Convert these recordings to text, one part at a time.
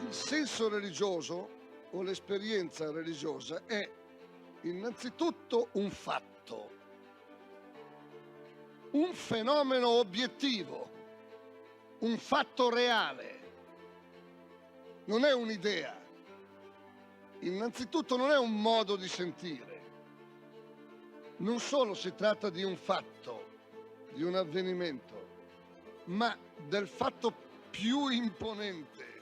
Il senso religioso o l'esperienza religiosa è innanzitutto un fatto, un fenomeno obiettivo, un fatto reale, non è un'idea. Innanzitutto non è un modo di sentire. Non solo si tratta di un fatto, di un avvenimento, ma del fatto più imponente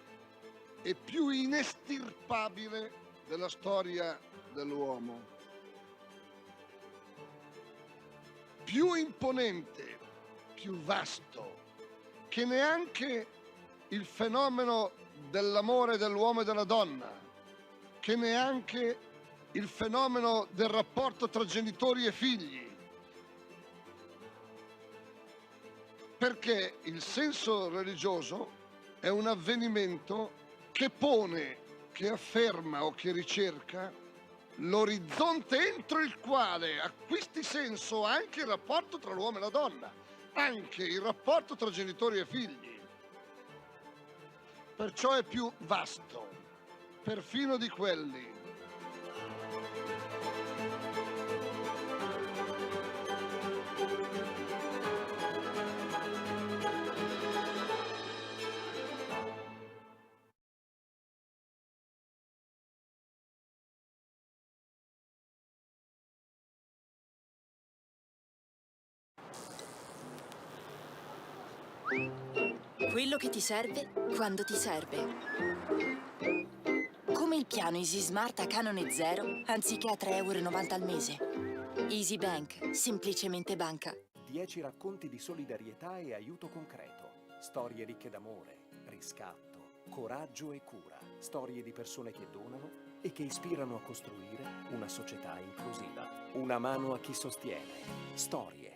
e più inestirpabile della storia dell'uomo. Più imponente, più vasto, che neanche il fenomeno dell'amore dell'uomo e della donna, che neanche il fenomeno del rapporto tra genitori e figli. Perché il senso religioso è un avvenimento che pone, che afferma o che ricerca l'orizzonte entro il quale acquisti senso anche il rapporto tra l'uomo e la donna, anche il rapporto tra genitori e figli. Perciò è più vasto, perfino di quelli. Quello che ti serve quando ti serve. Come il piano Easy Smart a canone zero, anziché a 3,90 € al mese. Easy Bank, semplicemente banca. 10 racconti di solidarietà e aiuto concreto. Storie ricche d'amore, riscatto, coraggio e cura. Storie di persone che donano e che ispirano a costruire una società inclusiva. Una mano a chi sostiene. Storie.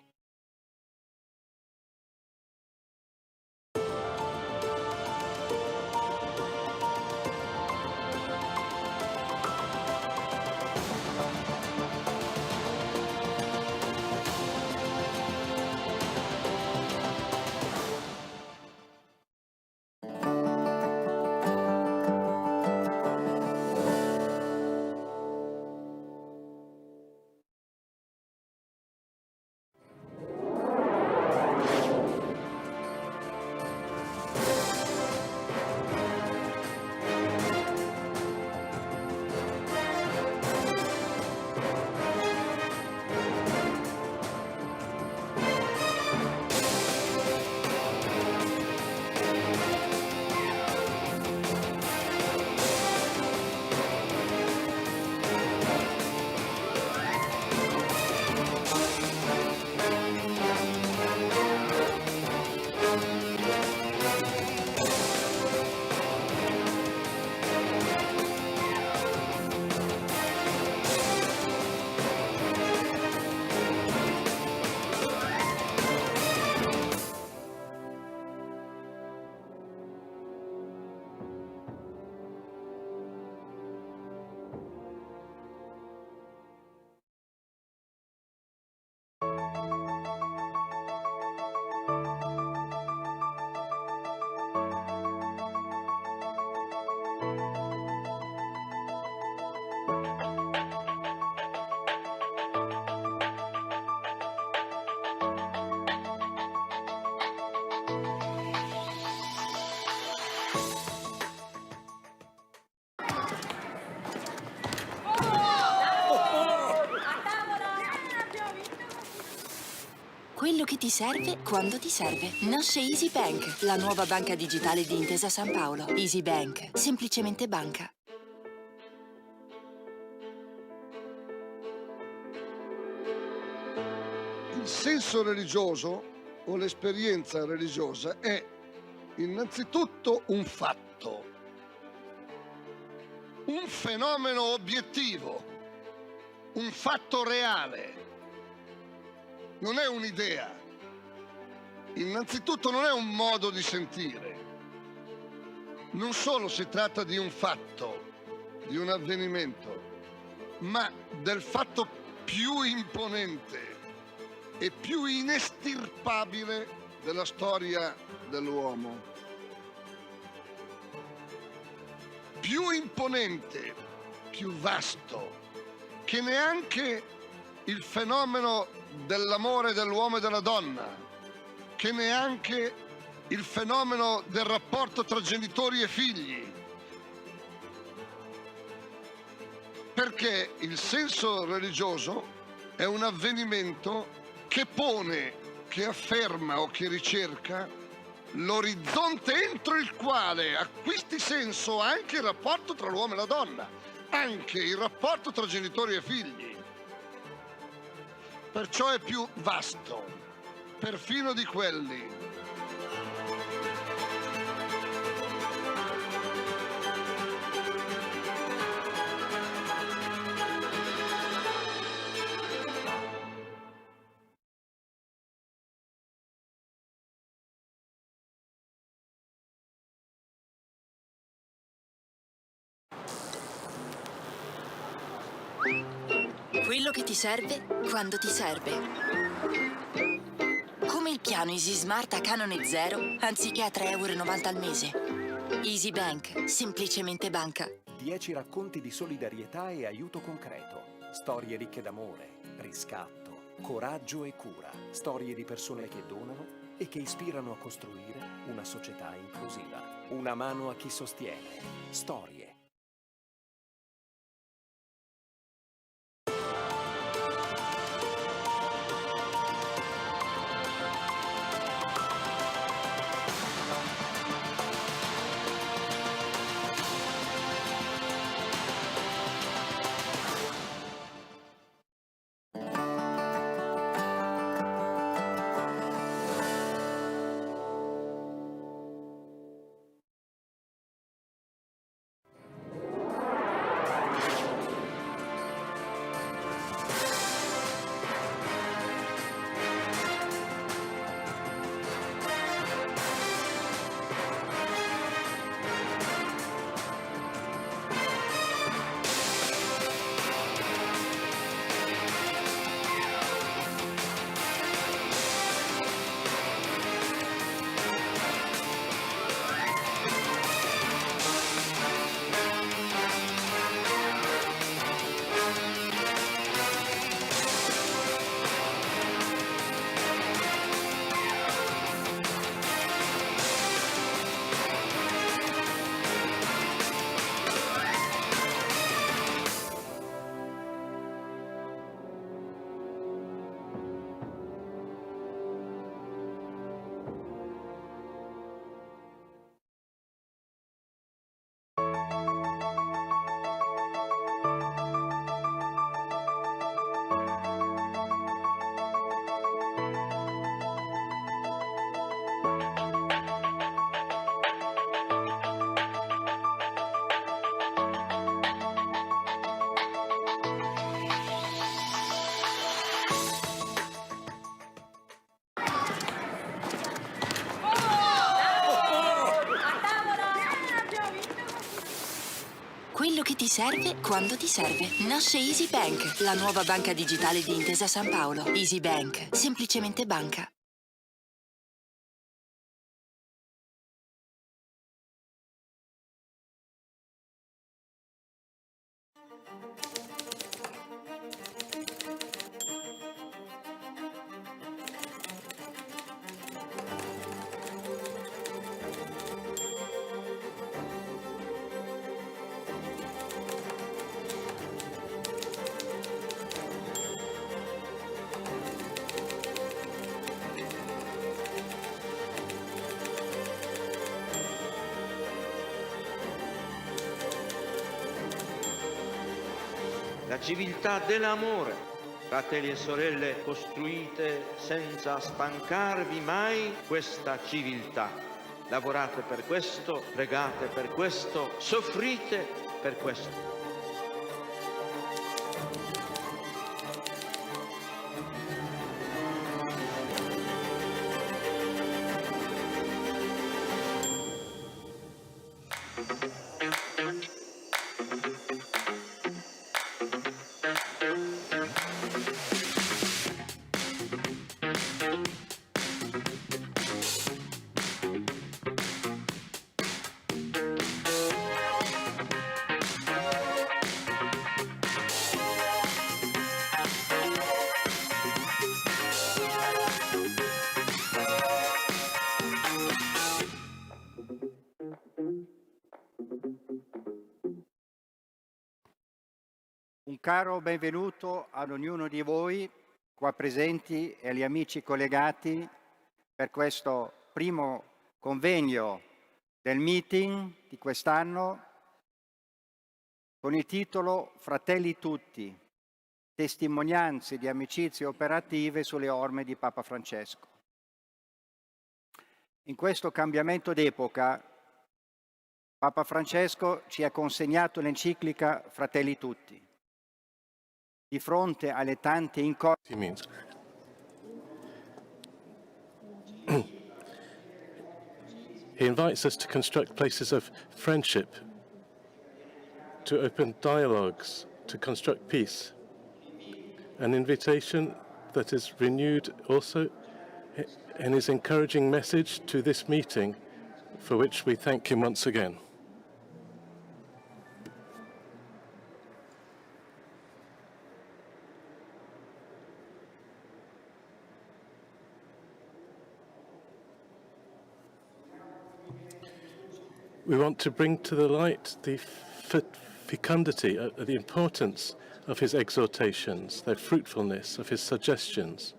Quello che ti serve quando ti serve. Nasce Easy Bank, la nuova banca digitale di Intesa San Paolo. Easy Bank, semplicemente banca. Il senso religioso o l'esperienza religiosa è innanzitutto un fatto, un fenomeno obiettivo, un fatto reale. Non è un'idea. Innanzitutto non è un modo di sentire. Non solo si tratta di un fatto, di un avvenimento, ma del fatto più imponente e più inestirpabile della storia dell'uomo. più imponente, più vasto, che neanche il fenomeno dell'amore dell'uomo e della donna, che neanche il fenomeno del rapporto tra genitori e figli. Perché il senso religioso è un avvenimento che pone, che afferma o che ricerca l'orizzonte entro il quale acquisti senso anche il rapporto tra l'uomo e la donna, anche il rapporto tra genitori e figli. Perciò è più vasto, perfino di quelli. Quello che ti serve quando ti serve. Come il piano Easy Smart a canone zero, anziché a 3,90 € al mese. Easy Bank, semplicemente banca. 10 racconti di solidarietà e aiuto concreto. Storie ricche d'amore, riscatto, coraggio e cura. Storie di persone che donano e che ispirano a costruire una società inclusiva. Una mano a chi sostiene. Storie. Quello che ti serve quando ti serve. Nasce Easy Bank, la nuova banca digitale di Intesa San Paolo. Easy Bank, semplicemente banca. La civiltà dell'amore, fratelli e sorelle, costruite senza stancarvi mai questa civiltà. Lavorate per questo, pregate per questo, soffrite per questo. Un caro benvenuto ad ognuno di voi qua presenti e agli amici collegati per questo primo convegno del meeting di quest'anno con il titolo Fratelli Tutti, testimonianze di amicizie operative sulle orme di Papa Francesco. In questo cambiamento d'epoca, Papa Francesco ci ha consegnato l'enciclica Fratelli Tutti. Di fronte alle tante incognite. He invites us to construct places of friendship, to open dialogues, to construct peace. An invitation that is renewed also in his encouraging message to this meeting, for which we thank him once again. We want to bring to the light the fecundity, the importance of his exhortations, their fruitfulness, of his suggestions.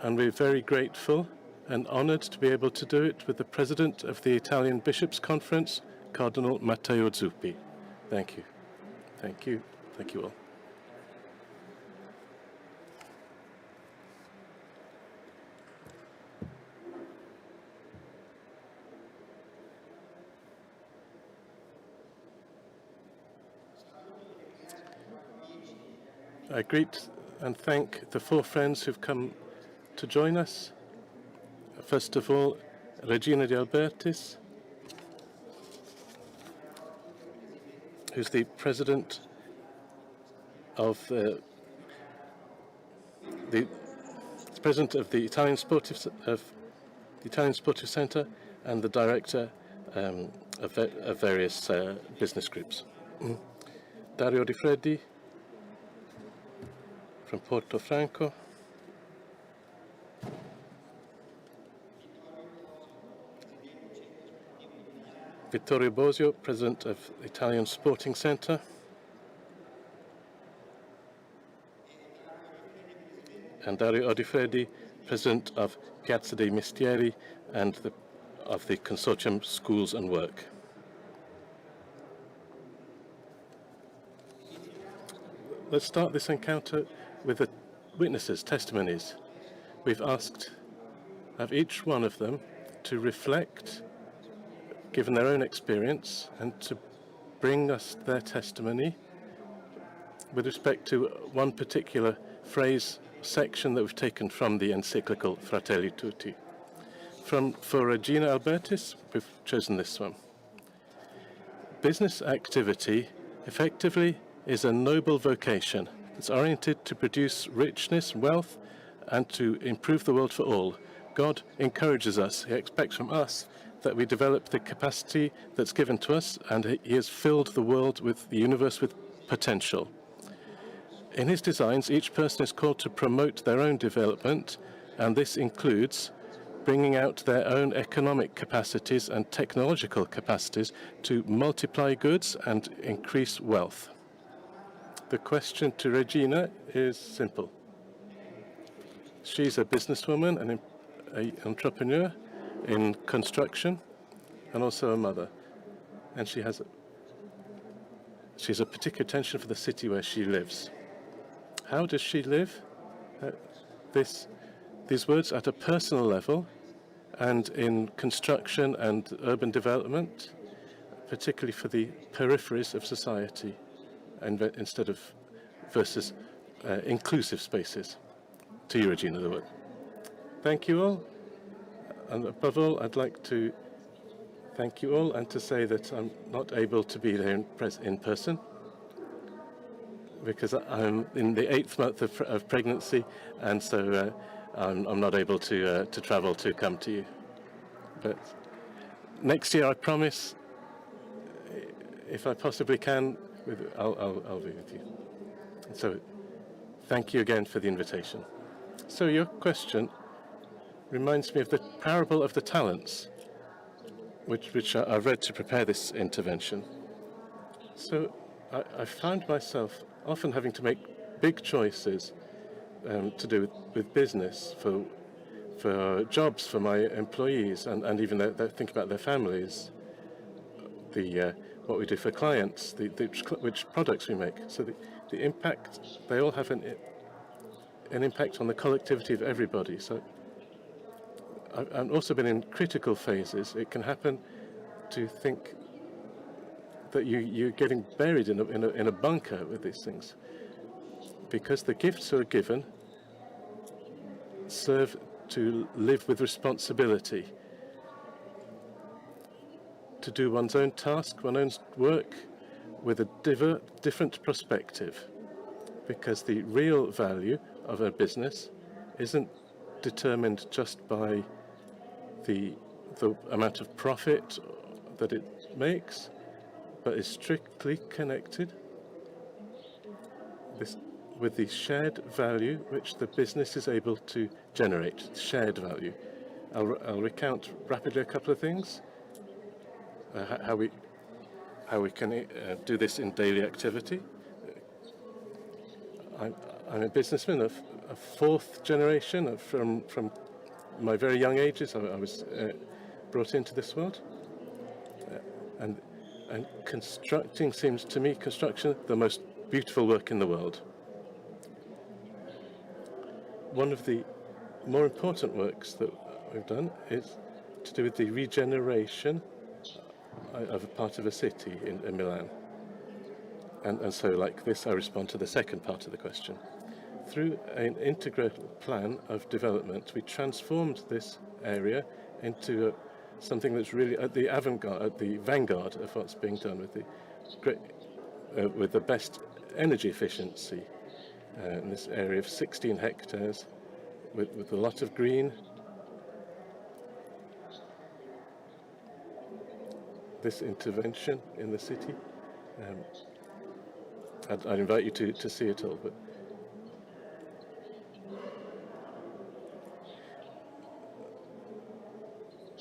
And we're very grateful and honored to be able to do it with the President of the Italian Bishops' Conference, Cardinal Matteo Zuppi. Thank you. Thank you. Thank you all. I greet and thank the four friends who've come to join us. First of all, Regina de Albertis, who's the president of the Italian Sportive Centre and the director of various business groups. Dario Odifreddi from Portofranco, Vittorio Bosio, president of the Italian Sporting Centre, and Dario Odifreddi, president of Piazza dei Mestieri and of the Consortium Schools and Work. Let's start this encounter with the witnesses' testimonies. We've asked of each one of them to reflect, given their own experience, and to bring us their testimony with respect to one particular phrase, section that we've taken from the encyclical Fratelli Tutti. For Regina Albertis, we've chosen this one. Business activity effectively is a noble vocation. It's oriented to produce richness, wealth, and to improve the world for all. God encourages us. He expects from us that we develop the capacity that's given to us, and He has filled the world with the universe with potential. In His designs, each person is called to promote their own development, and this includes bringing out their own economic capacities and technological capacities to multiply goods and increase wealth. The question to Regina is simple. She's a businesswoman and an entrepreneur in construction and also a mother. And she has a particular attention for the city where she lives. How does she live these words at a personal level and in construction and urban development, particularly for the peripheries of society, and instead of versus inclusive spaces? To you, Regina, the word. Thank you all. And above all, I'd like to thank you all and to say that I'm not able to be there in person because I'm in the 8th month of pregnancy, and so I'm not able to travel to come to you. But next year, I promise, if I possibly can, I'll be with you. So thank you again for the invitation. So your question reminds me of the parable of the talents, which I read to prepare this intervention. So I found myself often having to make big choices to do with business, for jobs for my employees, and even think about their families, what we do for clients, which products we make. So the impact, they all have an impact on the collectivity of everybody. So I've also been in critical phases. It can happen to think that you're getting buried in a bunker with these things, because the gifts that are given serve to live with responsibility, to do one's own task, one's own work with a different perspective, because the real value of a business isn't determined just by the amount of profit that it makes, but is strictly connected with the shared value which the business is able to generate, shared value. I'll recount rapidly a couple of things, how we can do this in daily activity. I'm a businessman of fourth generation. From my very young ages, I was brought into this world, and construction seems to me the most beautiful work in the world. One of the more important works that we've done is to do with the regeneration of a part of a city in Milan. And so, like this, I respond to the second part of the question. Through an integrated plan of development, we transformed this area into something that's really at the avant-garde, at the vanguard of what's being done with the best energy efficiency in this area of 16 hectares, with a lot of green. This intervention in the city, I'd invite you to see it all. But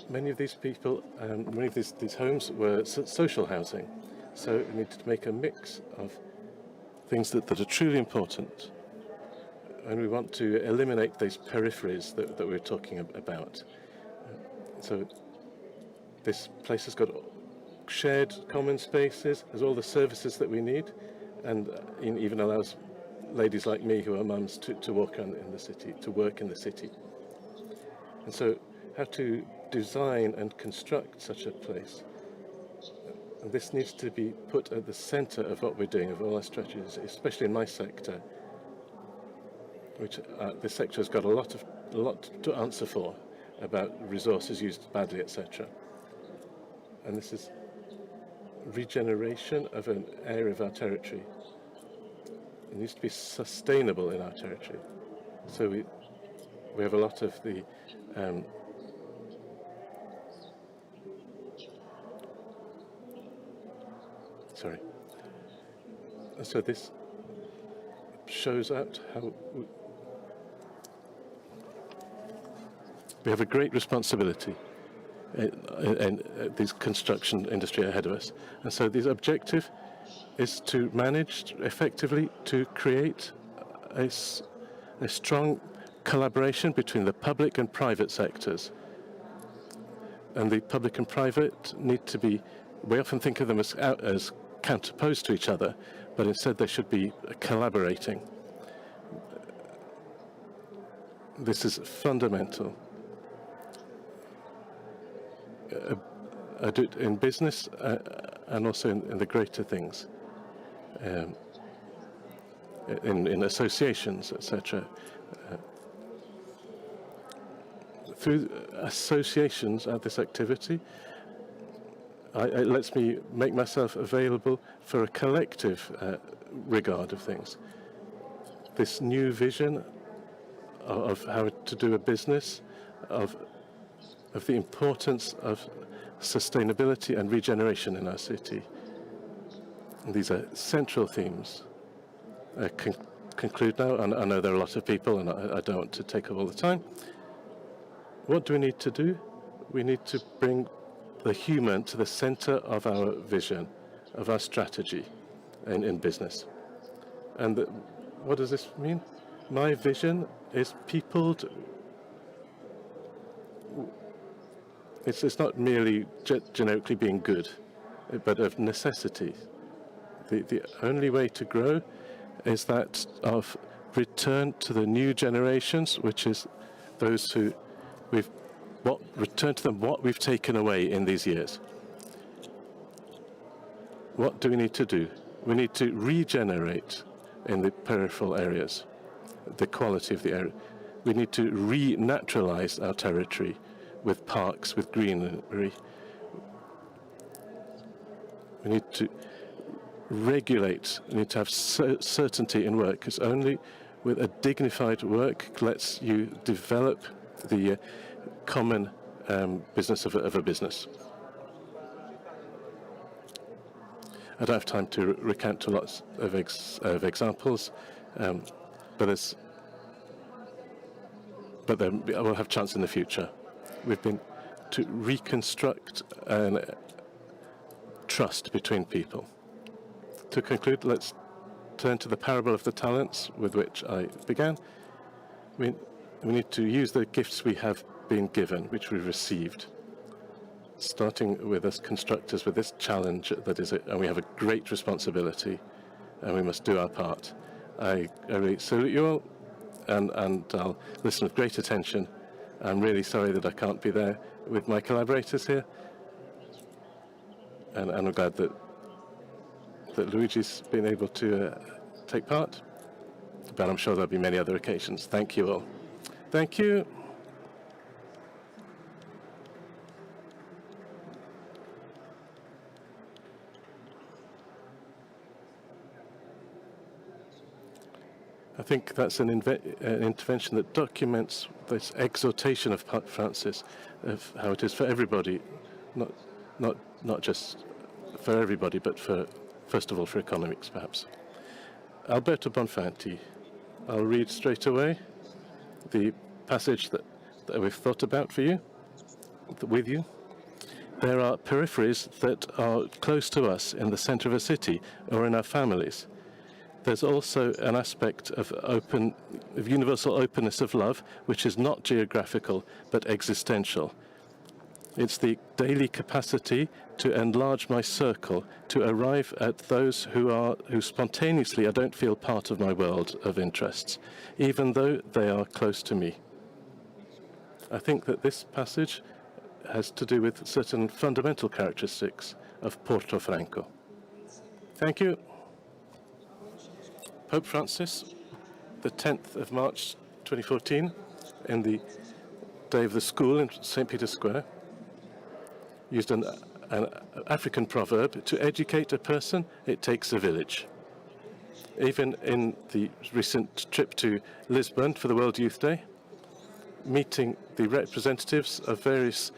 many of these people, many of these homes were social housing, so we needed to make a mix of things that are truly important, and we want to eliminate these peripheries that we're talking about. So this place has got shared common spaces, has all the services that we need, and even allows ladies like me who are mums to walk around in the city, to work in the city. And so how to design and construct such a place. And this needs to be put at the center of what we're doing, of all our strategies, especially in my sector, which this sector has got a lot to answer for about resources used badly, etc. And this is regeneration of an area of our territory. It needs to be sustainable in our territory. So we have a lot of the so this shows out how we have a great responsibility in this construction industry ahead of us. And so the objective is to manage effectively to create a strong collaboration between the public and private sectors. And the public and private need to be, we often think of them as counterposed to each other, but instead they should be collaborating. This is fundamental. I do it in business and also in the greater things, in associations, etc. Through associations at this activity, it lets me make myself available for a collective regard of things. This new vision of how to do a business, of the importance of sustainability and regeneration in our city. And these are central themes. I conclude now, and I know there are a lot of people, and I don't want to take up all the time. What do we need to do? We need to bring the human to the center of our vision, of our strategy. in business. And what does this mean? My vision is peopled. It's not merely generically being good, but of necessity. The only way to grow is that of return to the new generations, which is those who return to them what we've taken away in these years. What do we need to do? We need to regenerate in the peripheral areas, the quality of the area. We need to renaturalize our territory with parks, with greenery. We need to regulate, we need to have certainty in work, because only with a dignified work lets you develop the common business of a business. I don't have time to recount to lots of examples, but we'll have chance in the future. We've been to reconstruct trust between people. To conclude, let's turn to the parable of the talents with which I began. We need to use the gifts we have been given, which we've received, starting with us constructors with this challenge and we have a great responsibility, and we must do our part. I really salute you all, and I'll listen with great attention. I'm really sorry that I can't be there with my collaborators here, and I'm glad that Luigi's been able to take part, but I'm sure there'll be many other occasions. Thank you all. Thank you. I think that's an intervention that documents this exhortation of Pope Francis, of how it is for everybody, not just for everybody, but first of all for economics, perhaps. Alberto Bonfanti. I'll read straight away the passage that we've thought about for you, with you. There are peripheries that are close to us in the center of a city or in our families. There's also an aspect of universal openness of love, which is not geographical, but existential. It's the daily capacity to enlarge my circle, to arrive at those who spontaneously I don't feel part of my world of interests, even though they are close to me. I think that this passage has to do with certain fundamental characteristics of Portofranco. Thank you. Pope Francis, the 10th of March 2014, in the Day of the School in St. Peter's Square, used an African proverb: to educate a person, it takes a village. Even in the recent trip to Lisbon for the World Youth Day, meeting the representatives of various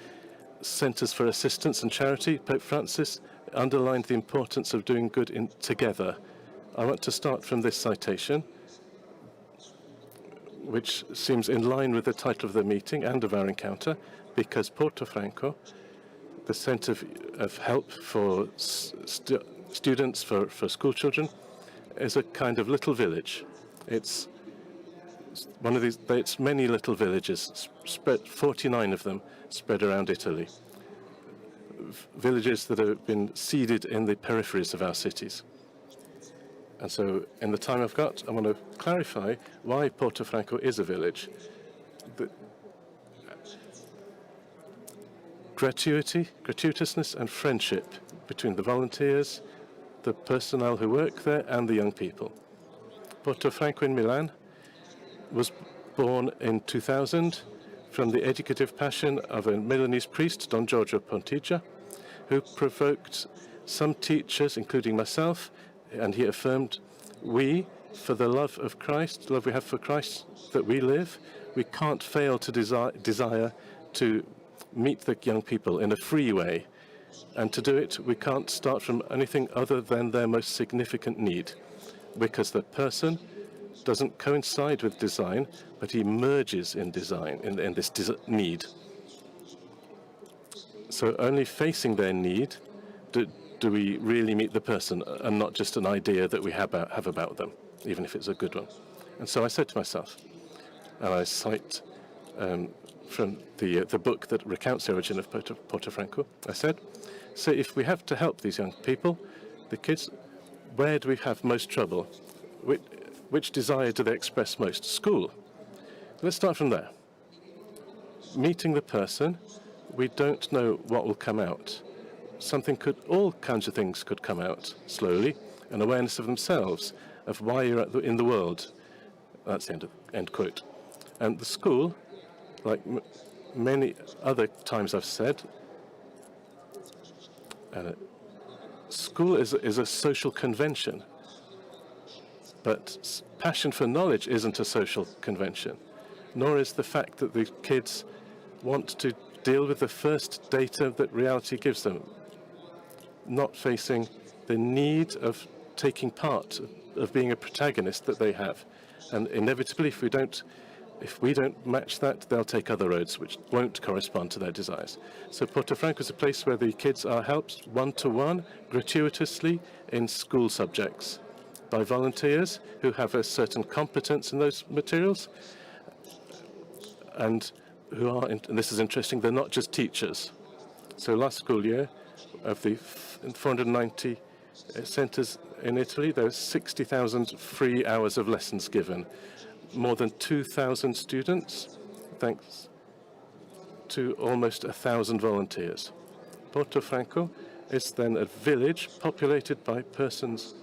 centres for assistance and charity, Pope Francis underlined the importance of doing good together. I want to start from this citation, which seems in line with the title of the meeting and of our encounter, because Portofranco, the centre of help for students, for school children, is a kind of little village. It's one of these. It's many little villages, spread 49 of them, spread around Italy. Villages that have been seeded in the peripheries of our cities. And so, in the time I've got, I want to clarify why Portofranco is a village. The gratuitousness and friendship between the volunteers, the personnel who work there, and the young people. Portofranco in Milan was born in 2000 from the educative passion of a Milanese priest, Don Giorgio Pontigia, who provoked some teachers, including myself, and he affirmed, we, for the love of Christ, the love we have for Christ that we live, we can't fail to desire to meet the young people in a free way. And to do it, we can't start from anything other than their most significant need, because the person doesn't coincide with design, but he merges in design, in this need. So only facing their need do we really meet the person and not just an idea that we have about them, even if it's a good one? And so I said to myself, and I cite from the book that recounts the origin of Portofranco, I said, so if we have to help these young people, the kids, where do we have most trouble? Which desire do they express most? School. Let's start from there. Meeting the person, we don't know what will come out. All kinds of things could come out slowly, an awareness of themselves, of why you're in the world. That's the end quote. And the school, like many other times I've said, school is a social convention, but passion for knowledge isn't a social convention, nor is the fact that the kids want to deal with the first data that reality gives them, not facing the need of taking part, of being a protagonist that they have. And inevitably, if we don't match that, they'll take other roads which won't correspond to their desires. So Portofranco is a place where the kids are helped one-to-one, gratuitously, in school subjects by volunteers who have a certain competence in those materials, and who are, and this is interesting, they're not just teachers. So last school year, of the 490 centres in Italy, there were 60,000 free hours of lessons given. More than 2,000 students, thanks to almost 1,000 volunteers. Portofranco is then a village populated by persons,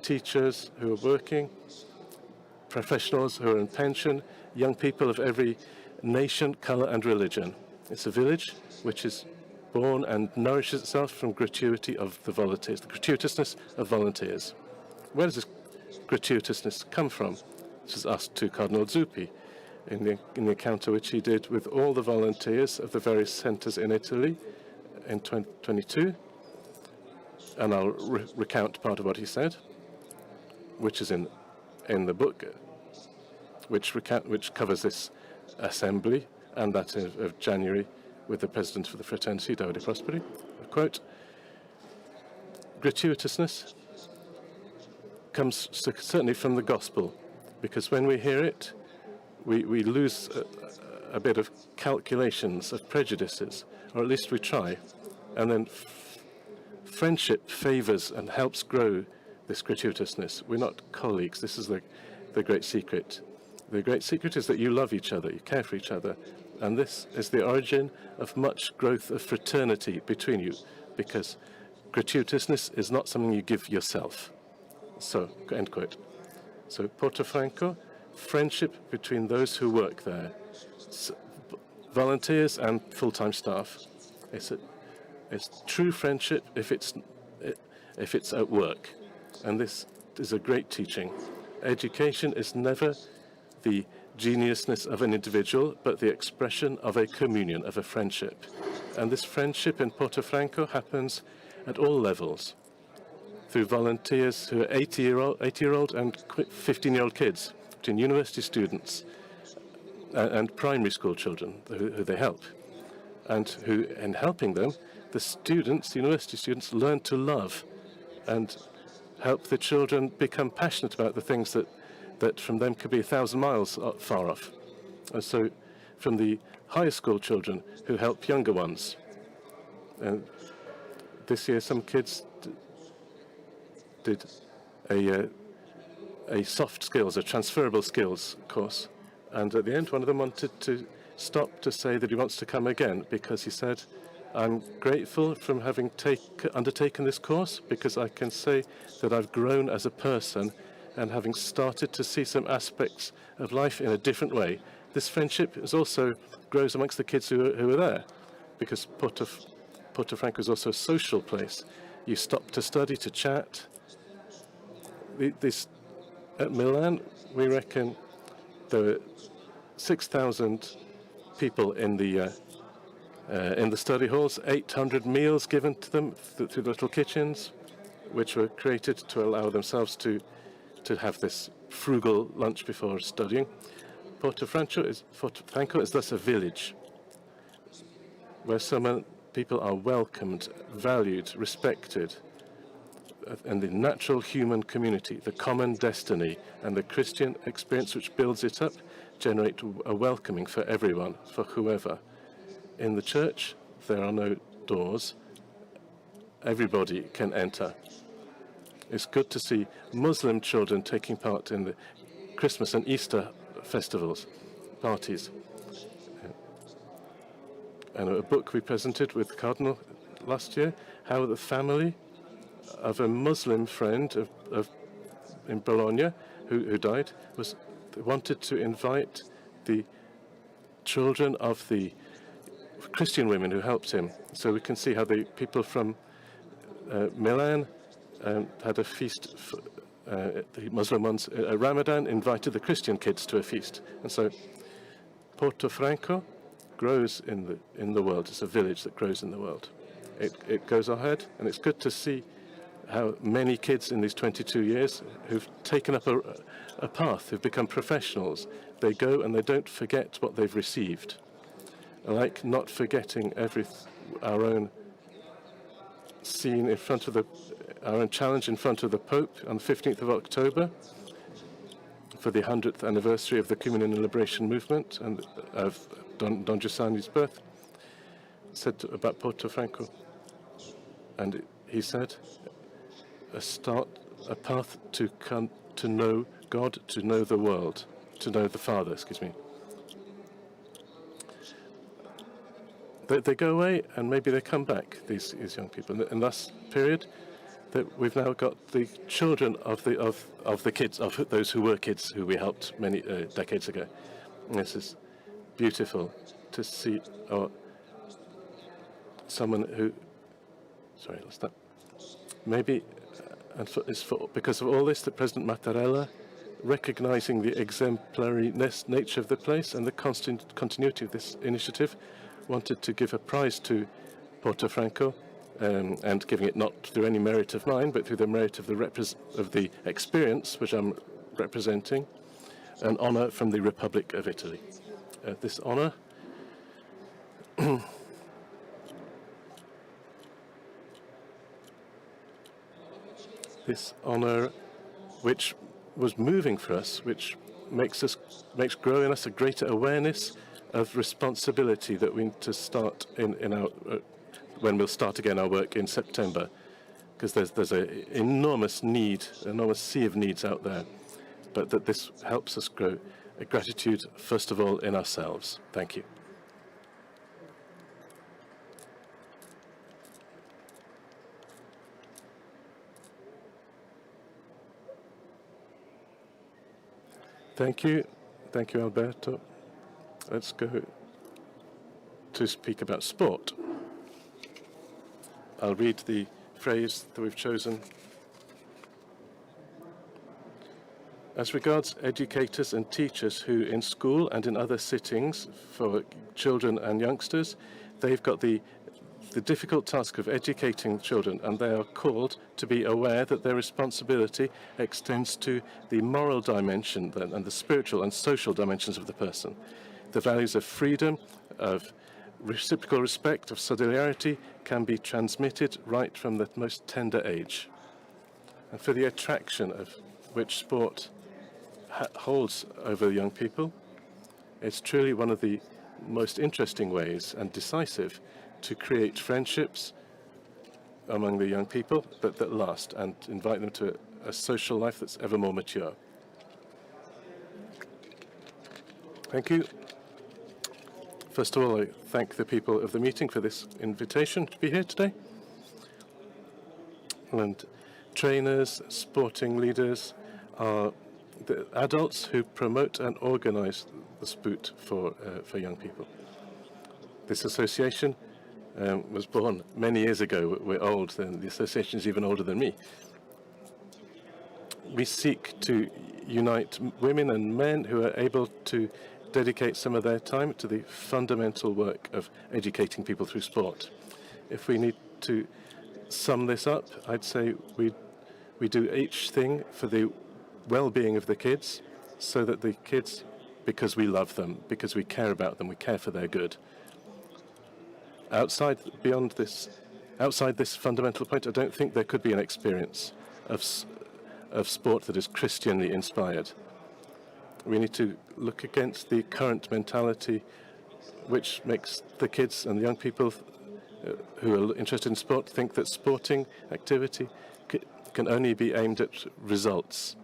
teachers who are working, professionals who are in pension, young people of every nation, colour and religion. It's a village which is born and nourishes itself from gratuity of the volunteers, the gratuitousness of volunteers. Where does this gratuitousness come from? This was asked to Cardinal Zuppi in the encounter which he did with all the volunteers of the various centres in Italy in 2022. And I'll recount part of what he said, which is in the book, which covers this assembly and that of January with the President of the Fraternity, Dario Prosperi. I quote, gratuitousness comes certainly from the gospel, because when we hear it, we lose a bit of calculations, of prejudices, or at least we try. And then friendship favors and helps grow this gratuitousness. We're not colleagues. This is the great secret. The great secret is that you love each other, you care for each other. And this is the origin of much growth of fraternity between you, because gratuitousness is not something you give yourself. So, end quote. So, Portofranco, friendship between those who work there, volunteers and full-time staff. It's true friendship if it's at work. And this is a great teaching. Education is never the geniusness of an individual, but the expression of a communion, of a friendship. And this friendship in Portofranco happens at all levels, through volunteers who are 80-year-old and 15-year-old kids, between university students and primary school children who they help. And who, in helping them, the students, the university students, learn to love and help the children become passionate about the things that from them could be 1,000 miles far off. And so from the higher school children who help younger ones. And this year some kids did a soft skills, a transferable skills course. And at the end, one of them wanted to stop to say that he wants to come again, because he said, I'm grateful from having undertaken this course, because I can say that I've grown as a person, and having started to see some aspects of life in a different way. This friendship also grows amongst the kids who are there, because Portofranco is also a social place. You stop to study, to chat. At Milan, we reckon there were 6,000 people in the study halls, 800 meals given to them through little kitchens, which were created to allow themselves to have this frugal lunch before studying. Portofranco is thus a village where people are welcomed, valued, respected, and the natural human community, the common destiny, and the Christian experience which builds it up, generate a welcoming for everyone, for whoever. In the church, there are no doors. Everybody can enter. It's good to see Muslim children taking part in the Christmas and Easter festivals, parties. And a book we presented with Cardinal last year, how the family of a Muslim friend in Bologna who died wanted to invite the children of the Christian women who helped him. So we can see how the people from Milan had a feast, the Muslim ones, Ramadan invited the Christian kids to a feast. And so Portofranco grows in the world. It's a village that grows in the world. It goes ahead, and it's good to see how many kids in these 22 years who've taken up a path, who've become professionals. They go and they don't forget what they've received. Like not forgetting our own scene in front of our own challenge in front of the Pope on the 15th of October for the 100th anniversary of the Communion and Liberation Movement and of Don Giussani's birth, said about Portofranco. And he said, a path to come to know God, to know the world, to know the Father, excuse me. They go away and maybe they come back, these young people. In this period, that we've now got the children of the kids, of those who were kids, who we helped many decades ago. And this is beautiful to see someone who, sorry, lost that. Maybe, because of all this that President Mattarella, recognizing the exemplary nature of the place and the constant continuity of this initiative, wanted to give a prize to Portofranco, and giving it not through any merit of mine, but through the merit of the experience which I'm representing, an honor from the Republic of Italy. This honor which was moving for us, which makes grow in us a greater awareness of responsibility that we need to start in our when we'll start again our work in September, because there's an enormous need, enormous sea of needs out there, but that this helps us grow a gratitude, first of all, in ourselves. Thank you. Thank you. Thank you, Alberto. Let's go to speak about sport. I'll read the phrase that we've chosen. As regards educators and teachers who in school and in other sittings for children and youngsters, they've got the difficult task of educating children, and they are called to be aware that their responsibility extends to the moral dimension and the spiritual and social dimensions of the person. The values of freedom, of reciprocal respect, of solidarity can be transmitted right from the most tender age. And for the attraction of which sport holds over young people, it's truly one of the most interesting ways and decisive to create friendships among the young people that last and invite them to a social life that's ever more mature. Thank you. First of all, I thank the people of the meeting for this invitation to be here today. And trainers, sporting leaders are the adults who promote and organize the sport for young people. This association was born many years ago. We're old, and the association is even older than me. We seek to unite women and men who are able to dedicate some of their time to the fundamental work of educating people through sport. If we need to sum this up, I'd say we do each thing for the well-being of the kids, so that the kids, because we love them, because we care about them, we care for their good. outside this fundamental point, I don't think there could be an experience of sport that is Christianly inspired. We need to look against the current mentality which makes the kids and the young people who are interested in sport think that sporting activity can only be aimed at results.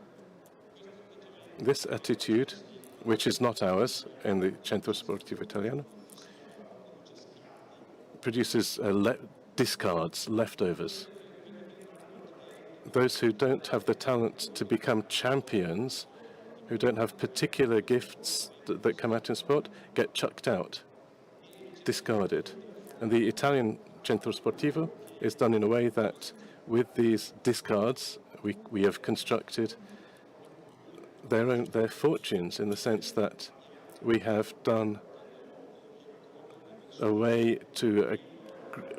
This attitude, which is not ours in the Centro Sportivo Italiano, produces discards, leftovers. Those who don't have the talent to become champions, who don't have particular gifts that come out in sport, get chucked out, discarded. And the Italian Centro Sportivo is done in a way that with these discards, we have constructed their fortunes, in the sense that we have done a way to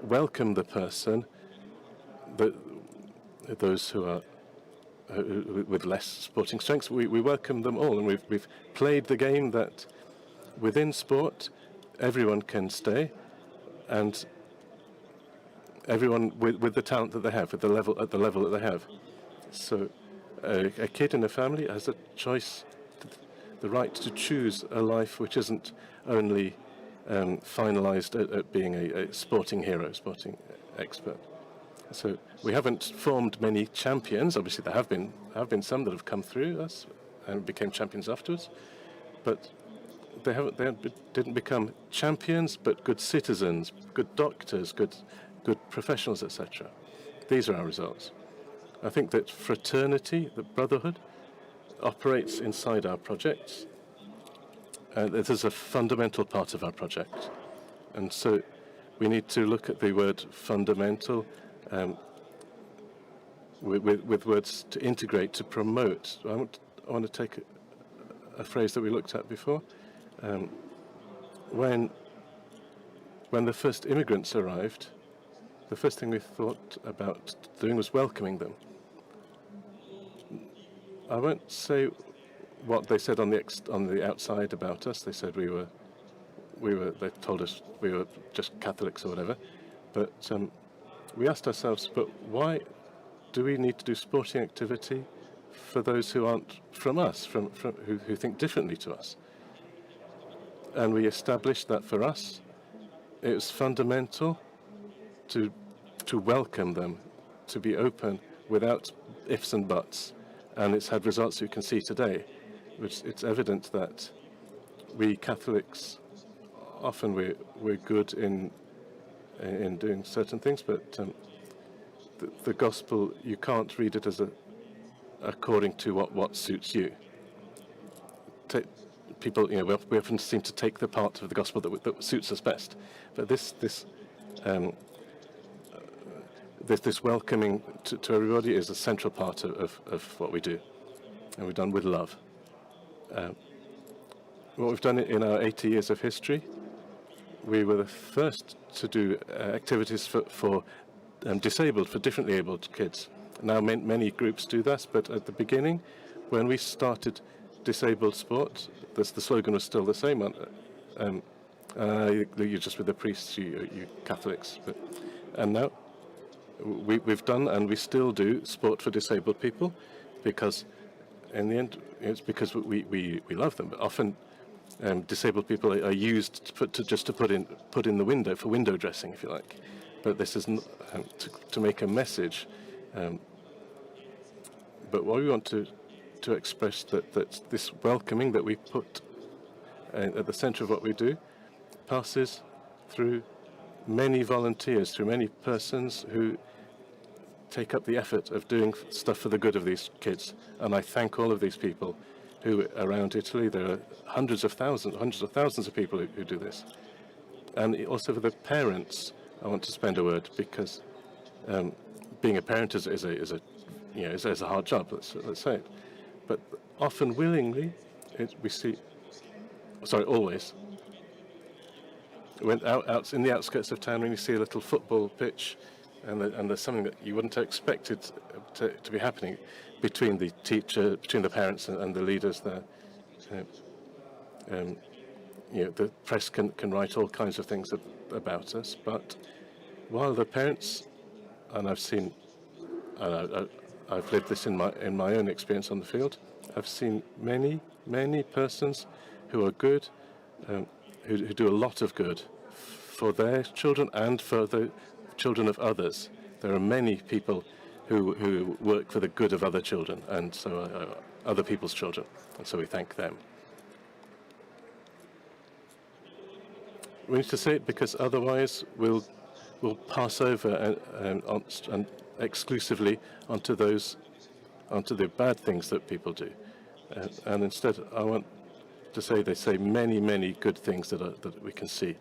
welcome the person, those who are with less sporting strengths. We welcome them all, and we've played the game that within sport everyone can stay, and everyone with the talent that they have, at the level that they have. So a kid in a family has a choice, the right to choose a life which isn't only finalized at being a sporting hero, sporting expert. So we haven't formed many champions. Obviously, there have been some that have come through us and became champions afterwards, but they didn't become champions, but good citizens, good doctors, good professionals, etc. These are our results. I think that fraternity, the brotherhood, operates inside our projects. It is a fundamental part of our project, and so we need to look at the word fundamental with words to integrate, to promote. I want to take a phrase that we looked at before. When the first immigrants arrived, the first thing we thought about doing was welcoming them. I won't say what they said on the outside about us. They said they told us we were just Catholics or whatever, but we asked ourselves, but why do we need to do sporting activity for those who aren't from us, who think differently to us? And we established that for us, it was fundamental to welcome them, to be open without ifs and buts. And it's had results you can see today, which it's evident that we Catholics, often we're good in doing certain things, but the gospel, you can't read it as according to what suits you. People, we often seem to take the part of the gospel that suits us best, but this welcoming to everybody is a central part of what we do, and we've done with love. What we've done in our 80 years of history, we were the first to do activities for differently abled kids. Now many groups do that, but at the beginning, when we started disabled sport, the slogan was still the same. You're just with the priests, you Catholics. And now we've done, and we still do, sport for disabled people, because in the end, it's because we love them. But often, disabled people are used to put in the window for window dressing, if you like. But this is to make a message. But what we want to express that this welcoming that we put at the centre of what we do passes through many volunteers, through many persons who take up the effort of doing stuff for the good of these kids. And I thank all of these people who, around Italy, there are hundreds of thousands of people who do this. And also for the parents, I want to spend a word, because being a parent is a hard job. Let's say it. But often, willingly, we see. Always. When out in the outskirts of town, when you see a little football pitch, and there's something that you wouldn't have expected to be happening between the teacher, between the parents and the leaders there. the press can write all kinds of things about us, but while the parents, and I've seen, I've lived this in my own experience on the field, I've seen many persons who are good, who do a lot of good for their children and for the children of others. There are many people who work for the good of other children, and so other people's children, and so we thank them. We need to say it because otherwise we'll pass over and exclusively onto the bad things that people do, and instead I want to say they say many good things that we can see.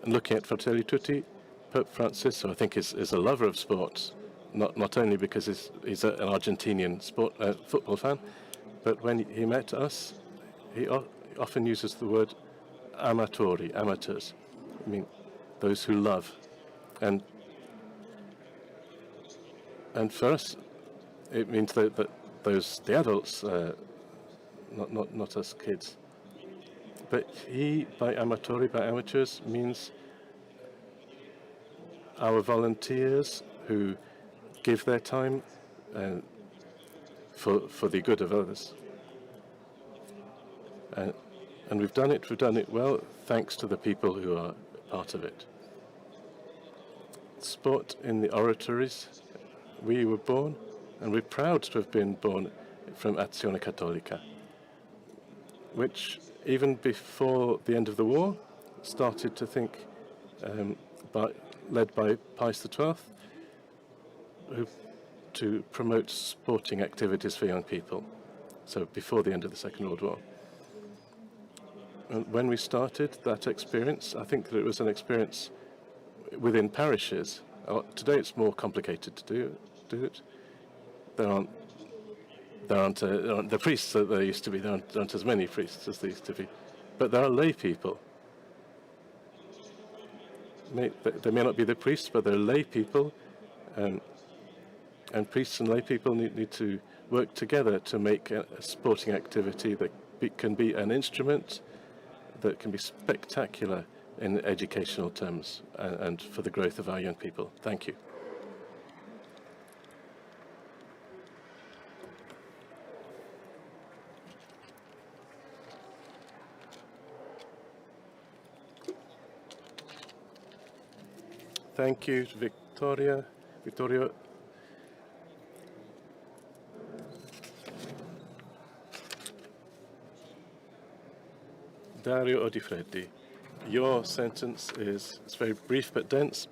And looking at Fratelli Tutti, Pope Francis, who I think is a lover of sports, not only because he's an Argentinian football fan, but when he met us, he often uses the word amatori, amateurs. I mean, those who love. And for us, it means that the adults, not us kids. But by amatori, by amateurs, means our volunteers who give their time for the good of others. And we've done it well, thanks to the people who are part of it. Sport in the oratories, we were born, and we're proud to have been born from Azione Cattolica, which even before the end of the war started to think, led by Pius XII, to promote sporting activities for young people, so before the end of the Second World War. And when we started that experience, I think that it was an experience within parishes. Today it's more complicated to do it. There aren't the priests that there used to be. There aren't as many priests as there used to be. But there are lay people. They may not be the priests, but they're lay people. And priests and lay people need to work together to make a sporting activity that can be an instrument that can be spectacular in educational terms and for the growth of our young people. Thank you. Thank you, Vittorio. Dario Odifreddi, your sentence is very brief but dense.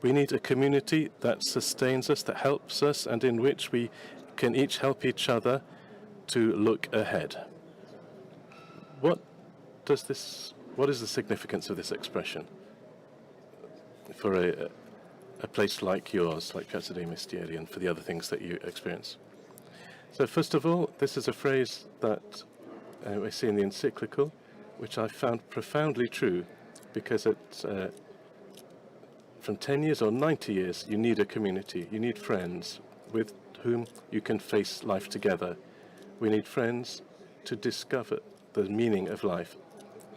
We need a community that sustains us, that helps us, and in which we can each help each other to look ahead. What is the significance of this expression for a place like yours, like Piazza dei Mestieri, and for the other things that you experience? So first of all, this is a phrase that we see in the encyclical, which I found profoundly true, because from 10 years or 90 years, you need a community. You need friends with whom you can face life together. We need friends to discover the meaning of life.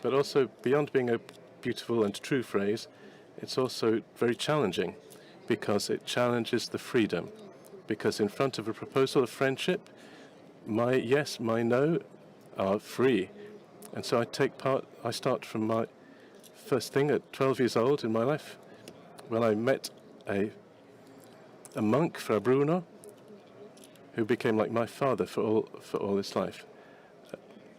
But also, beyond being a beautiful and true phrase, it's also very challenging, because it challenges the freedom. Because in front of a proposal of friendship, my yes, my no are free. And so I start from my first thing at 12 years old in my life, when I met a monk, Fra Bruno, who became like my father for all his life.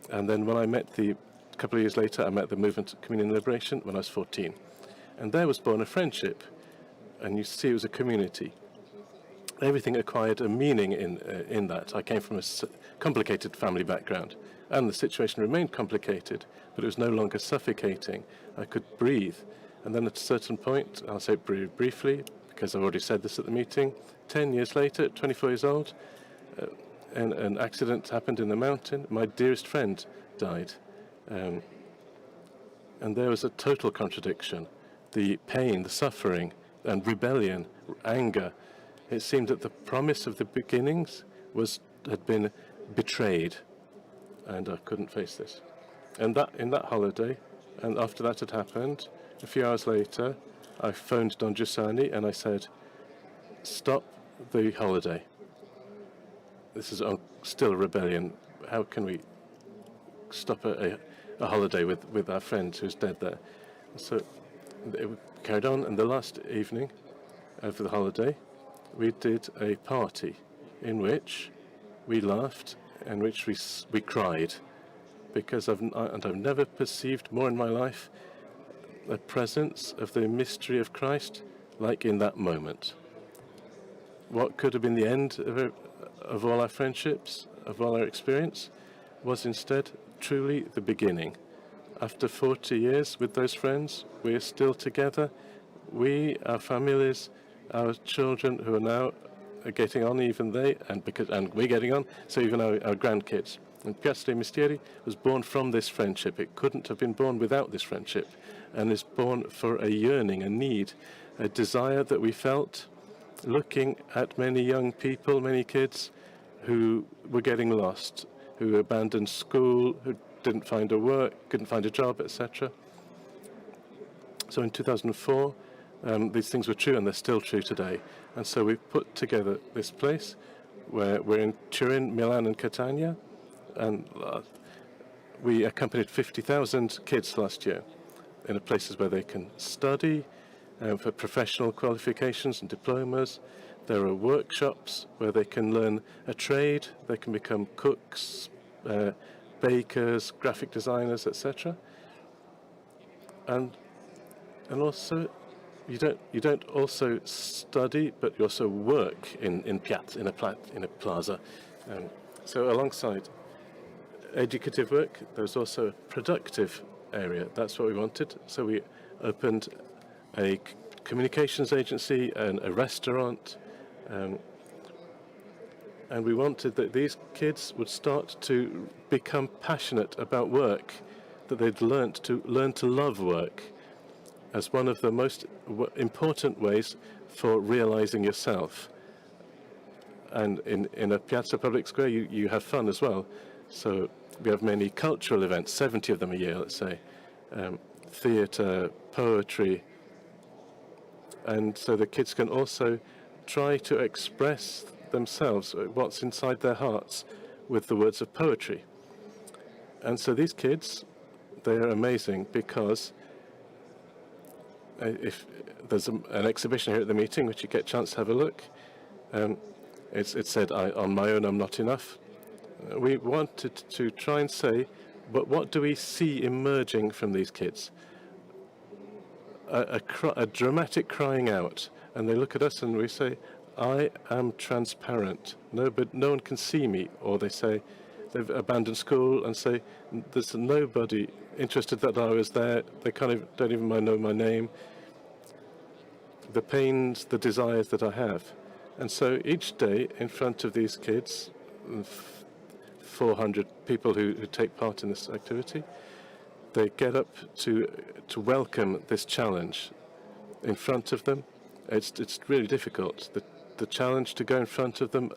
And then when a couple of years later, I met the Movement of Communion and Liberation when I was 14. And there was born a friendship. And you see it was a community. Everything acquired a meaning in that. I came from a complicated family background. And the situation remained complicated, but it was no longer suffocating. I could breathe. And then at a certain point, I'll say it briefly, because I've already said this at the meeting, 10 years later, at 24 years old, an accident happened in the mountain. My dearest friend died. And there was a total contradiction. The pain, the suffering, and rebellion, anger. It seemed that the promise of the beginnings had been betrayed. and I couldn't face this. And in that holiday, and after that had happened, a few hours later, I phoned Don Giussani and I said, stop the holiday. This is still a rebellion. How can we stop a holiday with our friend who's dead there? So it carried on, and the last evening of the holiday, we did a party in which we laughed, in which we cried, because I've never perceived more in my life the presence of the mystery of Christ like in that moment. What could have been the end of all our friendships, of all our experience, was instead truly the beginning. After 40 years with those friends, we are still together. We, our families, our children who are now getting on, even they, and we're getting on, so even our grandkids. And Piazza dei Mestieri was born from this friendship. It couldn't have been born without this friendship, and is born for a yearning, a need, a desire that we felt looking at many young people, many kids who were getting lost, who abandoned school, who didn't find a work, couldn't find a job, etc. So in 2004, these things were true, and they're still true today. And so we put together this place where we're in Turin, Milan, and Catania, and we accompanied 50,000 kids last year in places where they can study for professional qualifications and diplomas. There are workshops where they can learn a trade, they can become cooks, bakers, graphic designers, etc. And also, you don't also study, but you also work in Piazza, in a plaza. So alongside educative work, there's also a productive area. That's what we wanted. So we opened a communications agency and a restaurant, and we wanted that these kids would start to become passionate about work, that they'd learn to love work as one of the most important ways for realizing yourself. And in a Piazza public square, you have fun as well. So we have many cultural events, 70 of them a year, let's say, theatre, poetry, and so the kids can also try to express themselves, what's inside their hearts, with the words of poetry. And so these kids, they are amazing, because if there's an exhibition here at the meeting, which you get a chance to have a look, it said, on my own I'm not enough. We wanted to try and say, but what do we see emerging from these kids? A dramatic crying out, and they look at us and we say, I am transparent. No one can see me. Or they say they've abandoned school and say, there's nobody interested that I was there. They don't even know my name. The pains, the desires that I have. And so each day in front of these kids, 400 people who take part in this activity, they get up to welcome this challenge in front of them. It's really difficult. The challenge to go in front of them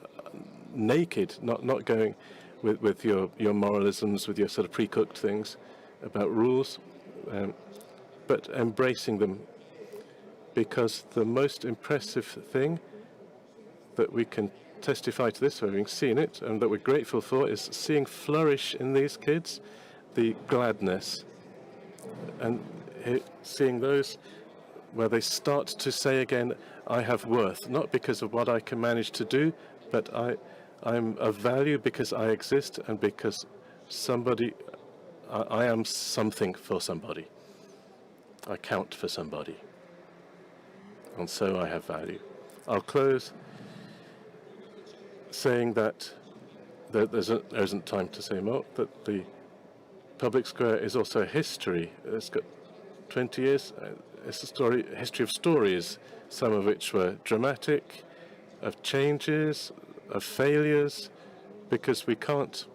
naked, not going with your moralisms, with your sort of pre-cooked things about rules, but embracing them. Because the most impressive thing that we can testify to this, having seen it, and that we're grateful for, is seeing flourish in these kids the gladness, and seeing those where they start to say again, I have worth, not because of what I can manage to do, but I'm of value because I exist, and because I am something for somebody. I count for somebody. And so I have value. I'll close saying that there isn't time to say more, that the public square is also a history. It's got 20 years. It's a history of stories, some of which were dramatic, of changes, of failures, because we can't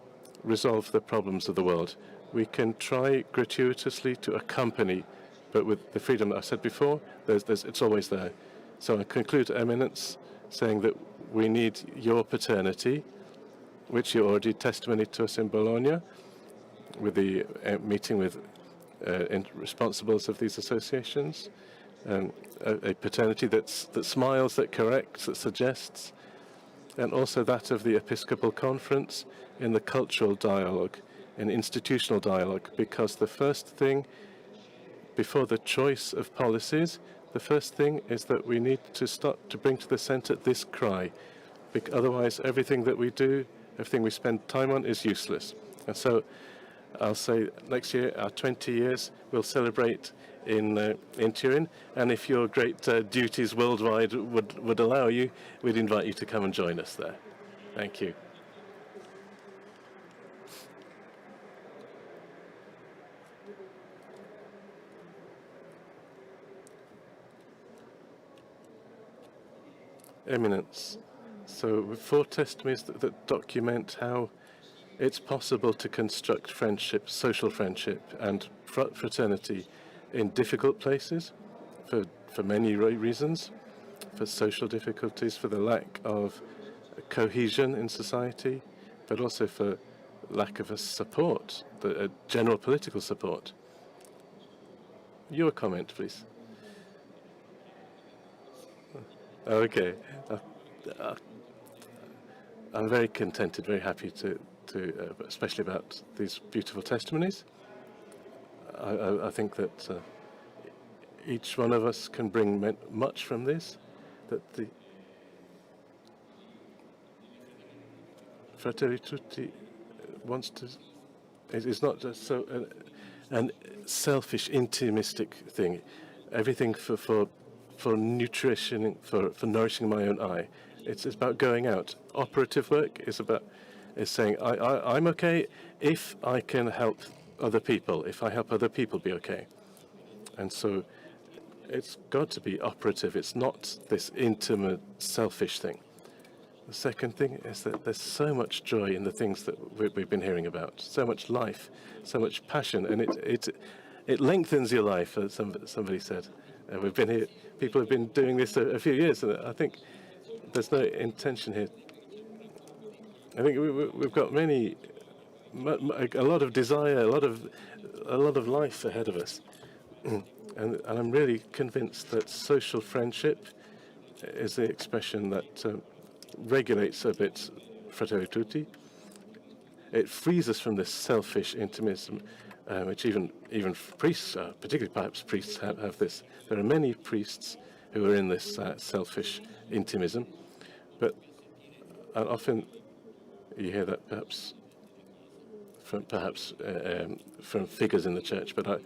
resolve the problems of the world. We can try gratuitously to accompany, but with the freedom that I said before, it's always there. So I conclude, Eminence, saying that we need your paternity, which you already testimonied to us in Bologna, the meeting with responsibles of these associations, a paternity that smiles, that corrects, that suggests, and also that of the Episcopal Conference in the cultural dialogue, in institutional dialogue, because the first thing, before the choice of policies, the first thing is that we need to start to bring to the centre this cry. Otherwise, everything that we do, everything we spend time on is useless. And so I'll say next year, our 20 years, we'll celebrate in Turin. And if your great duties worldwide would allow you, we'd invite you to come and join us there. Thank you. Eminence. So 4 testimonies that document how it's possible to construct friendship, social friendship and fraternity in difficult places for many reasons, for social difficulties, for the lack of cohesion in society, but also for lack of a support, a general political support. Your comment, please. Okay. I'm very contented, very happy to especially about these beautiful testimonies. I think that each one of us can bring much from this, that the Fratelli Tutti wants to, it's not just so an selfish, intimistic thing. Everything for nutrition, for nourishing my own eye. It's about going out. Operative work is saying I'm okay if I can help other people, if I help other people be okay. And so it's got to be operative. It's not this intimate, selfish thing. The second thing is that there's so much joy in the things that we've been hearing about, so much life, so much passion, and it lengthens your life, as somebody said. We've been here, people have been doing this a few years, and I think there's no intention here. I think we've got a lot of desire, a lot of life ahead of us, and I'm really convinced that social friendship is the expression that regulates a bit Fratelli Tutti. It frees us from this selfish intimism, which even priests, particularly perhaps priests, have this. There are many priests who are in this selfish intimism, but often you hear that perhaps from figures in the church. But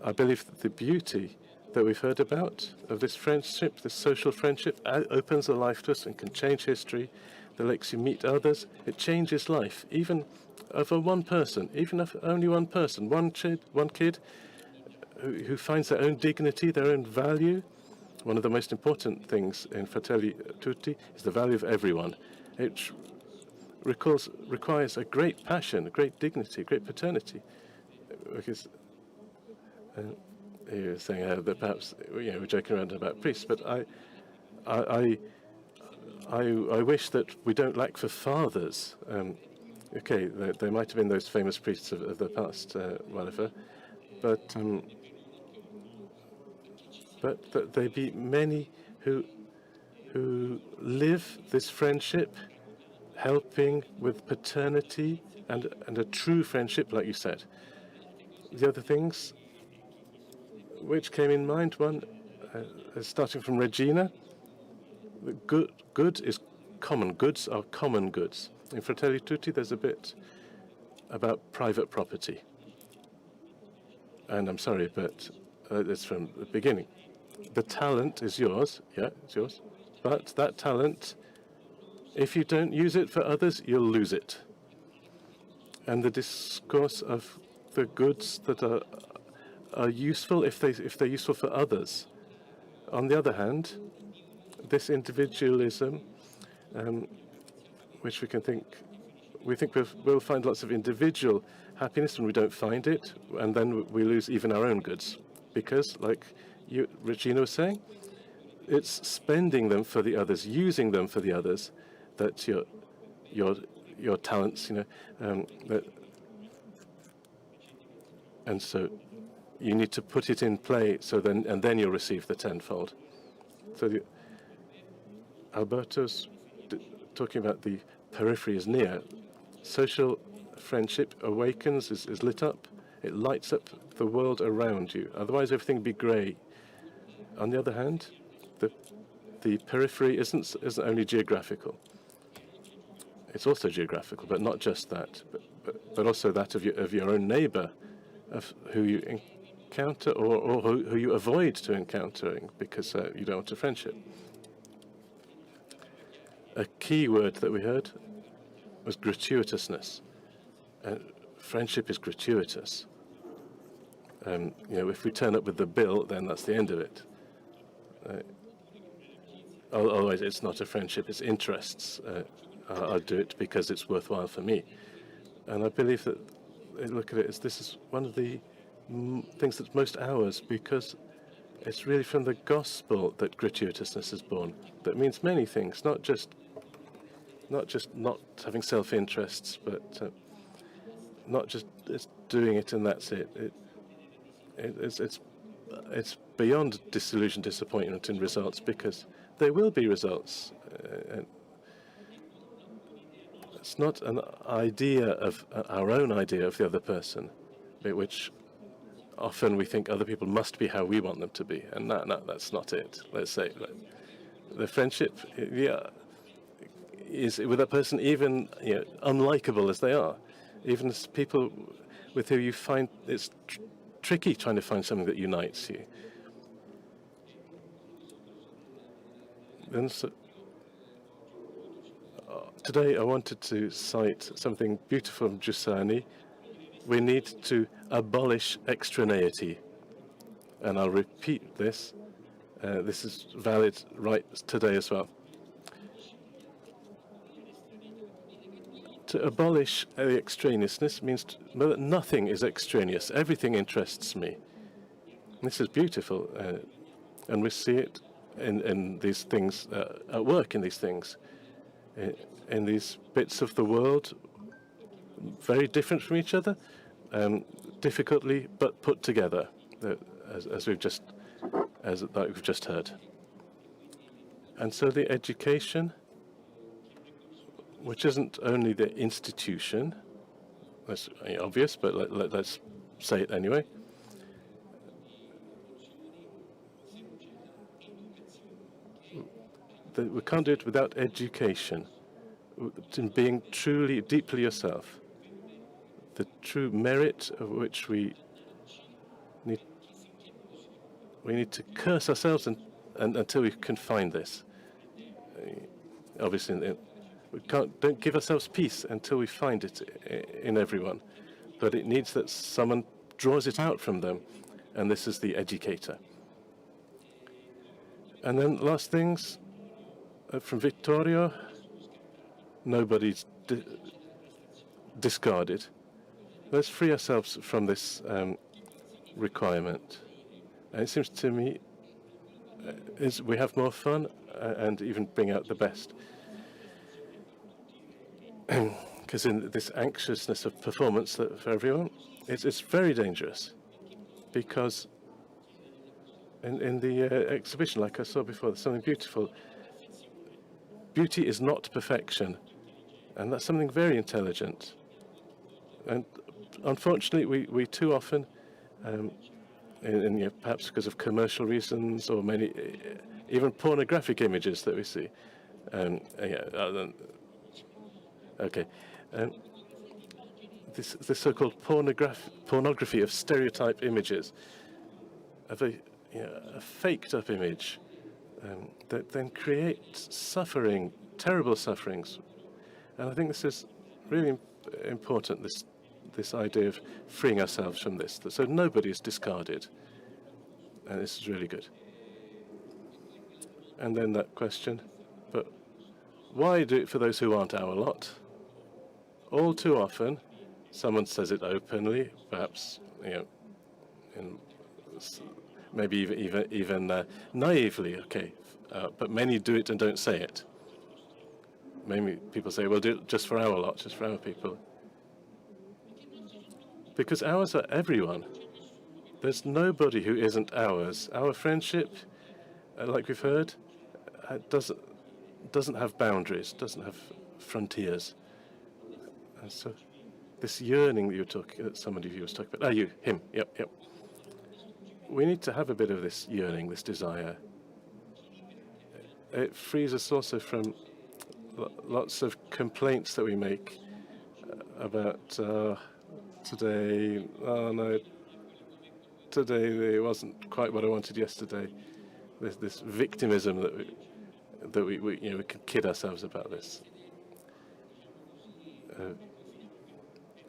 I believe that the beauty that we've heard about of this friendship, this social friendship, opens a life to us and can change history. That lets you meet others. It changes life, even over one person, even if only one person, one kid who finds their own dignity, their own value. One of the most important things in Fratelli Tutti is the value of everyone. It requires a great passion, a great dignity, a great paternity. Because he was saying that perhaps we're joking around about priests, but I wish that we don't lack for fathers. Okay, there might have been those famous priests of the past, whatever, but that there be many who live this friendship, helping with paternity and a true friendship, like you said. The other things which came in mind, one, starting from Regina, the good is common. Goods are common goods. In Fratelli Tutti, there's a bit about private property. And I'm sorry, but it's from the beginning. The talent is yours. Yeah, it's yours. But that talent, if you don't use it for others, you'll lose it. And the discourse of the goods that are useful if they're useful for others. On the other hand, this individualism, which we think we'll find lots of individual happiness when we don't find it, and then we lose even our own goods, because, like Regina was saying, it's spending them for the others, using them for the others, that your talents, that And so you need to put it in play, and then you'll receive the tenfold. So Alberto's talking about the periphery is near. Social friendship awakens, is lit up. It lights up the world around you. Otherwise, everything would be grey. On the other hand, the periphery isn't only geographical. It's also geographical, but not just that, but also that of your own neighbour, of who you encounter or who you avoid to encountering because you don't want a friendship. A key word that we heard was gratuitousness. Friendship is gratuitous. If we turn up with the bill, then that's the end of it. Otherwise, it's not a friendship, it's interests. I'll do it because it's worthwhile for me. And I believe that, look at it, this is one of the things that's most ours, because it's really from the gospel that gratuitousness is born. That means many things, not just not having self-interests, but not just doing it and that's it. It's beyond disillusion, disappointment in results, because there will be results. It's not an idea of our own idea of the other person, which often we think other people must be how we want them to be, and no, that's not it. Let's say the friendship, is with a person even unlikable as they are, even as people with who you find it's tricky trying to find something that unites you. Then today I wanted to cite something beautiful from Giussani. We need to abolish extraneity. And I'll repeat this. This is valid right today as well. To abolish the extraneousness means that nothing is extraneous. Everything interests me. This is beautiful. And we see it in these things, at work in these things. In these bits of the world, very different from each other, difficultly but put together, as we've just heard. And so the education, which isn't only the institution, that's obvious, but let's say it anyway. We can't do it without education, in being truly, deeply yourself. The true merit of which we need to curse ourselves until we can find this. Obviously, don't give ourselves peace until we find it in everyone, but it needs that someone draws it out from them, and this is the educator. And then last things from Vittorio: nobody's discarded. Let's free ourselves from this requirement. And it seems to me we have more fun and even bring out the best. Because in this anxiousness of performance for everyone, it's very dangerous. Because in the exhibition, like I saw before, there's something beautiful. Beauty is not perfection, and that's something very intelligent. And unfortunately, we too often, perhaps because of commercial reasons or many, even pornographic images that we see. This so-called pornography of stereotype images, of a faked-up image that then creates suffering, terrible sufferings. And I think this is really important, this idea of freeing ourselves from this, so nobody is discarded. And this is really good. And then that question, but why do it for those who aren't our lot? All too often, someone says it openly, perhaps, maybe even naively, okay, but many do it and don't say it. Maybe people say, well, do it just for our lot, just for our people. Because ours are everyone. There's nobody who isn't ours. Our friendship, like we've heard, doesn't have boundaries, doesn't have frontiers. And so this yearning that somebody of you was talking about, him, yep. We need to have a bit of this yearning, this desire. It frees us also from lots of complaints that we make about today. Oh no, today it wasn't quite what I wanted yesterday. This victimism that we we can kid ourselves about this,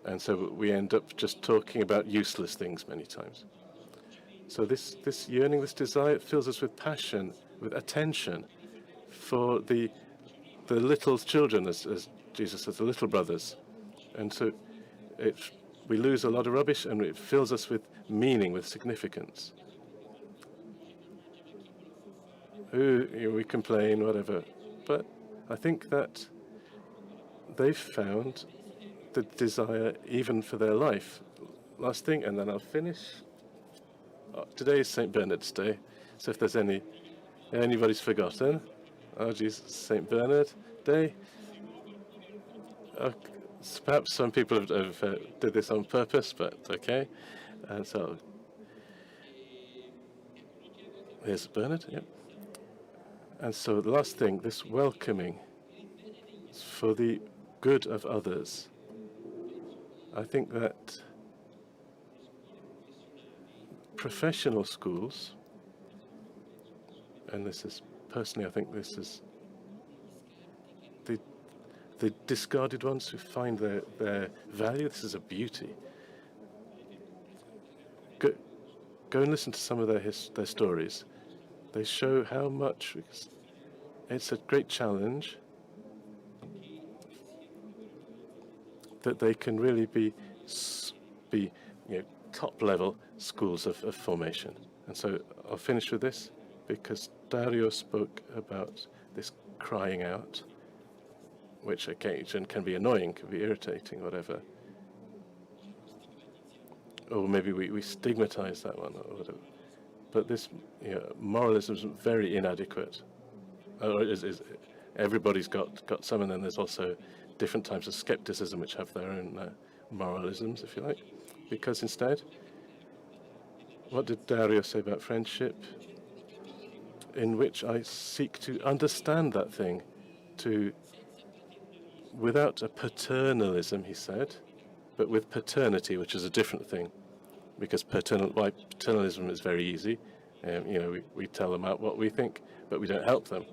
and so we end up just talking about useless things many times. So this yearning, this desire, it fills us with passion, with attention for the little children, as Jesus says, the little brothers. And so we lose a lot of rubbish, and it fills us with meaning, with significance. We complain, whatever, but I think that they've found the desire even for their life. Last thing, and then I'll finish. Today is St. Bernard's Day, so if there's anybody's forgotten, Jesus, St. Bernard Day. Perhaps some people have did this on purpose, but okay. So here's Bernard, yep. And so the last thing, this welcoming for the good of others. I think that professional schools, and this is personally, I think this is the discarded ones who find their value. This is a beauty. Go and listen to some of their stories. They show how much it's a great challenge that they can really be top level schools of formation. And so I'll finish with this, because Dario spoke about this crying out, which occasion can be annoying, can be irritating, whatever. Or maybe we stigmatize that one, or whatever. But this moralism is very inadequate. Everybody's got some, and then there's also different types of skepticism which have their own moralisms, if you like. Because instead, what did Dario say about friendship? In which I seek to understand that thing, without a paternalism, he said, but with paternity, which is a different thing. Because paternalism is very easy. We tell them out what we think, but we don't help them.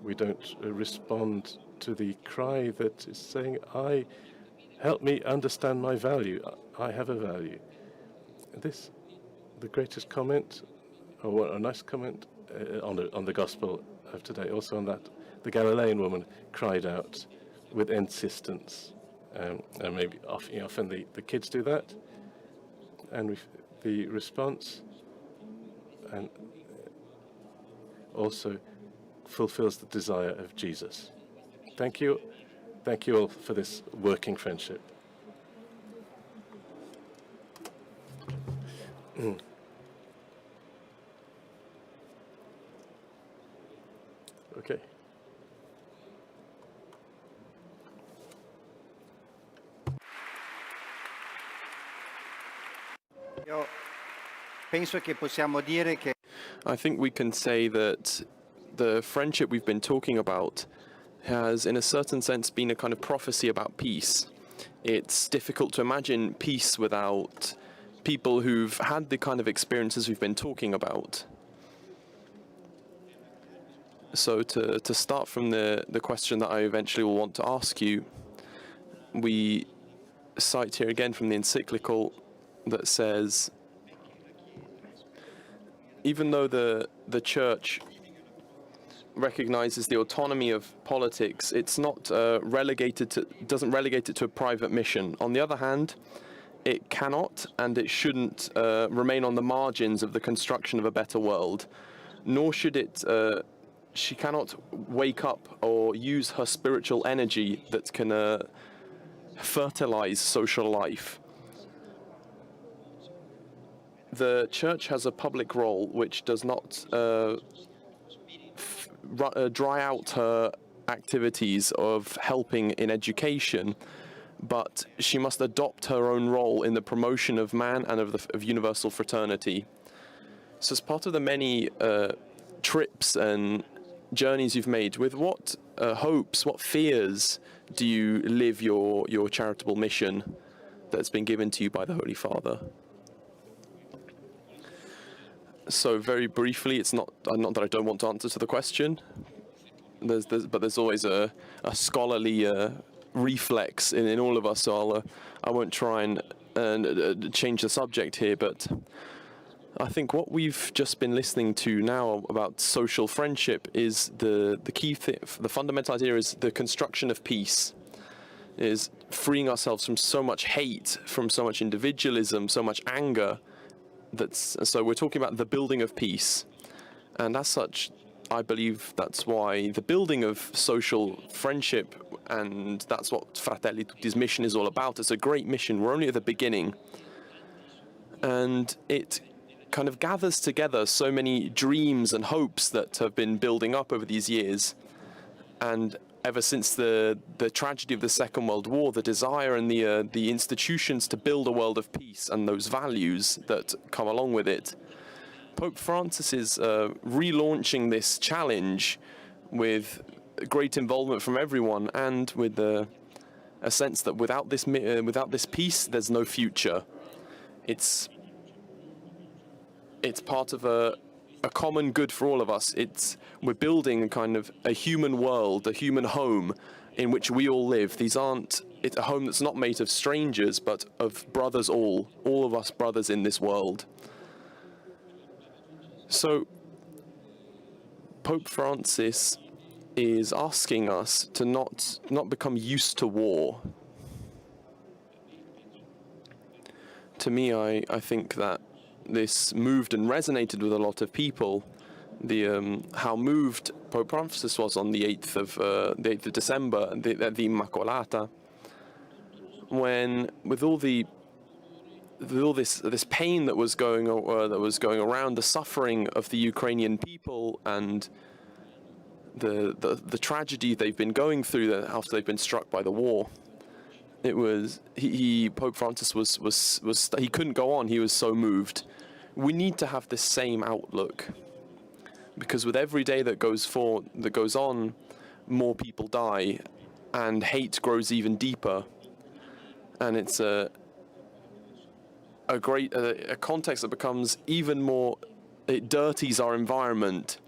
We don't respond to the cry that is saying, help me understand my value. I have a value. The greatest comment, or a nice comment on the gospel of today, also on that, the Galilean woman cried out with insistence, and maybe often the kids do that, and the response, and also fulfills the desire of Jesus. Thank you all for this working friendship. Okay. Io penso che possiamo dire che I think we can say that the friendship we've been talking about has, in a certain sense, been a kind of prophecy about peace. It's difficult to imagine peace without people who've had the kind of experiences we've been talking about. So to start from the question that I eventually will want to ask you, we cite here again from the encyclical that says, even though the Church recognizes the autonomy of politics, it's not doesn't relegate it to a private mission. On the other hand, it cannot and it shouldn't remain on the margins of the construction of a better world, nor should it. She cannot wake up or use her spiritual energy that can fertilize social life. the Church has a public role which does not dry out her activities of helping in education, but she must adopt her own role in the promotion of man and of universal fraternity. So as part of the many trips and journeys you've made, with what hopes, what fears do you live your charitable mission that's been given to you by the Holy Father? So very briefly, it's not that I don't want to answer to the question. But there's always a scholarly reflex in all of us. So I won't try and change the subject here. But I think what we've just been listening to now about social friendship is the key thing. The fundamental idea is the construction of peace, is freeing ourselves from so much hate, from so much individualism, so much anger. So we're talking about the building of peace, and as such, I believe that's why the building of social friendship, and that's what Fratelli Tutti's mission is all about. It's a great mission. We're only at the beginning, and it kind of gathers together so many dreams and hopes that have been building up over these years, and ever since the tragedy of the Second World War, the desire and the institutions to build a world of peace and those values that come along with it. Pope Francis is relaunching this challenge with great involvement from everyone, and with a sense that without this peace, there's no future. It's part of a common good for all of us. We're building a kind of a human world, a human home in which we all live. It's a home that's not made of strangers, but of brothers all of us brothers in this world. So Pope Francis is asking us to not become used to war. To me, I think that this moved and resonated with a lot of people. How moved Pope Francis was on the 8th of December, the Immacolata, when with all this pain that was going around, the suffering of the Ukrainian people, and the tragedy they've been going through after they've been struck by the war. It was Pope Francis was he couldn't go on. He was so moved. We need to have this same outlook, because with every day that goes on, more people die, and hate grows even deeper, and it's a context that becomes even more. It dirties our environment,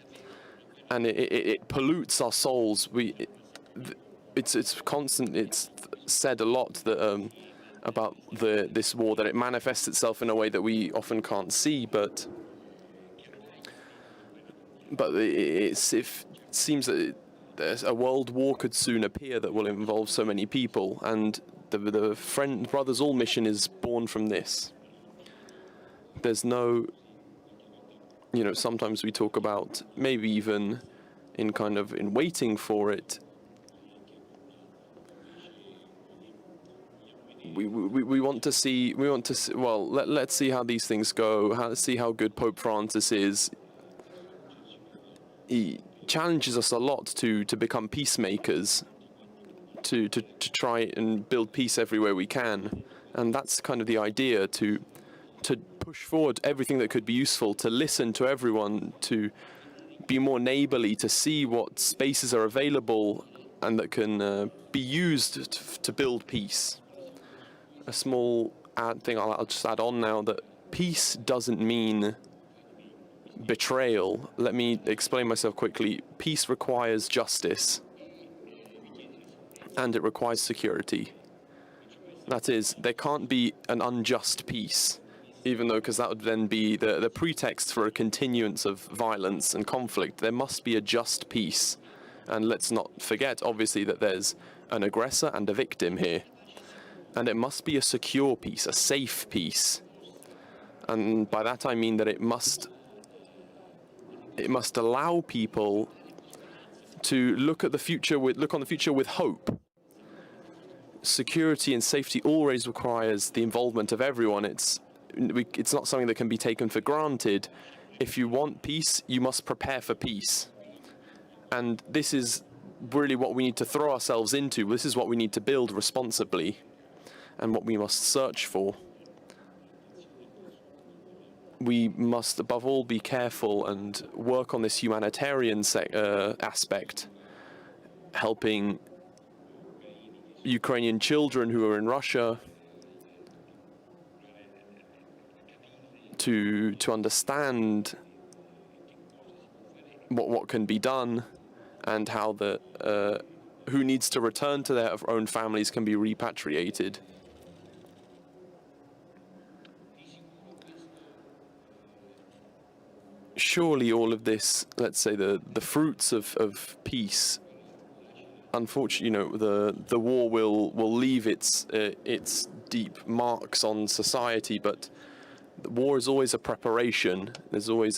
and it pollutes our souls. It's constant. It's said a lot that about this war, that it manifests itself in a way that we often can't see, but it seems that a world war could soon appear that will involve so many people, and the Brothers All mission is born from this. There's no, sometimes we talk about, maybe even in waiting for it, we want to see, well, let's see how these things go, see how good Pope Francis is. He challenges us a lot to become peacemakers, to try and build peace everywhere we can, and that's kind of the idea, to push forward everything that could be useful, to listen to everyone, to be more neighborly, to see what spaces are available and that can be used to build peace. A small thing I'll just add on now, that peace doesn't mean betrayal. Let me explain myself quickly. Peace requires justice, and it requires security. That is, there can't be an unjust peace, because that would then be the pretext for a continuance of violence and conflict. There must be a just peace. And let's not forget, obviously, that there's an aggressor and a victim here. And it must be a secure peace, a safe peace. And by that I mean that it must allow people to look on the future with hope. Security and safety always requires the involvement of everyone. it's not something that can be taken for granted. If you want peace, you must prepare for peace. And this is really what we need to throw ourselves into. This is what we need to build responsibly and what we must search for. We must, above all, be careful and work on this humanitarian aspect, helping Ukrainian children who are in Russia to understand what can be done and how who needs to return to their own families can be repatriated. Surely all of this, let's say the fruits of peace, unfortunately, the war will leave its deep marks on society, but the war is always a preparation. There's always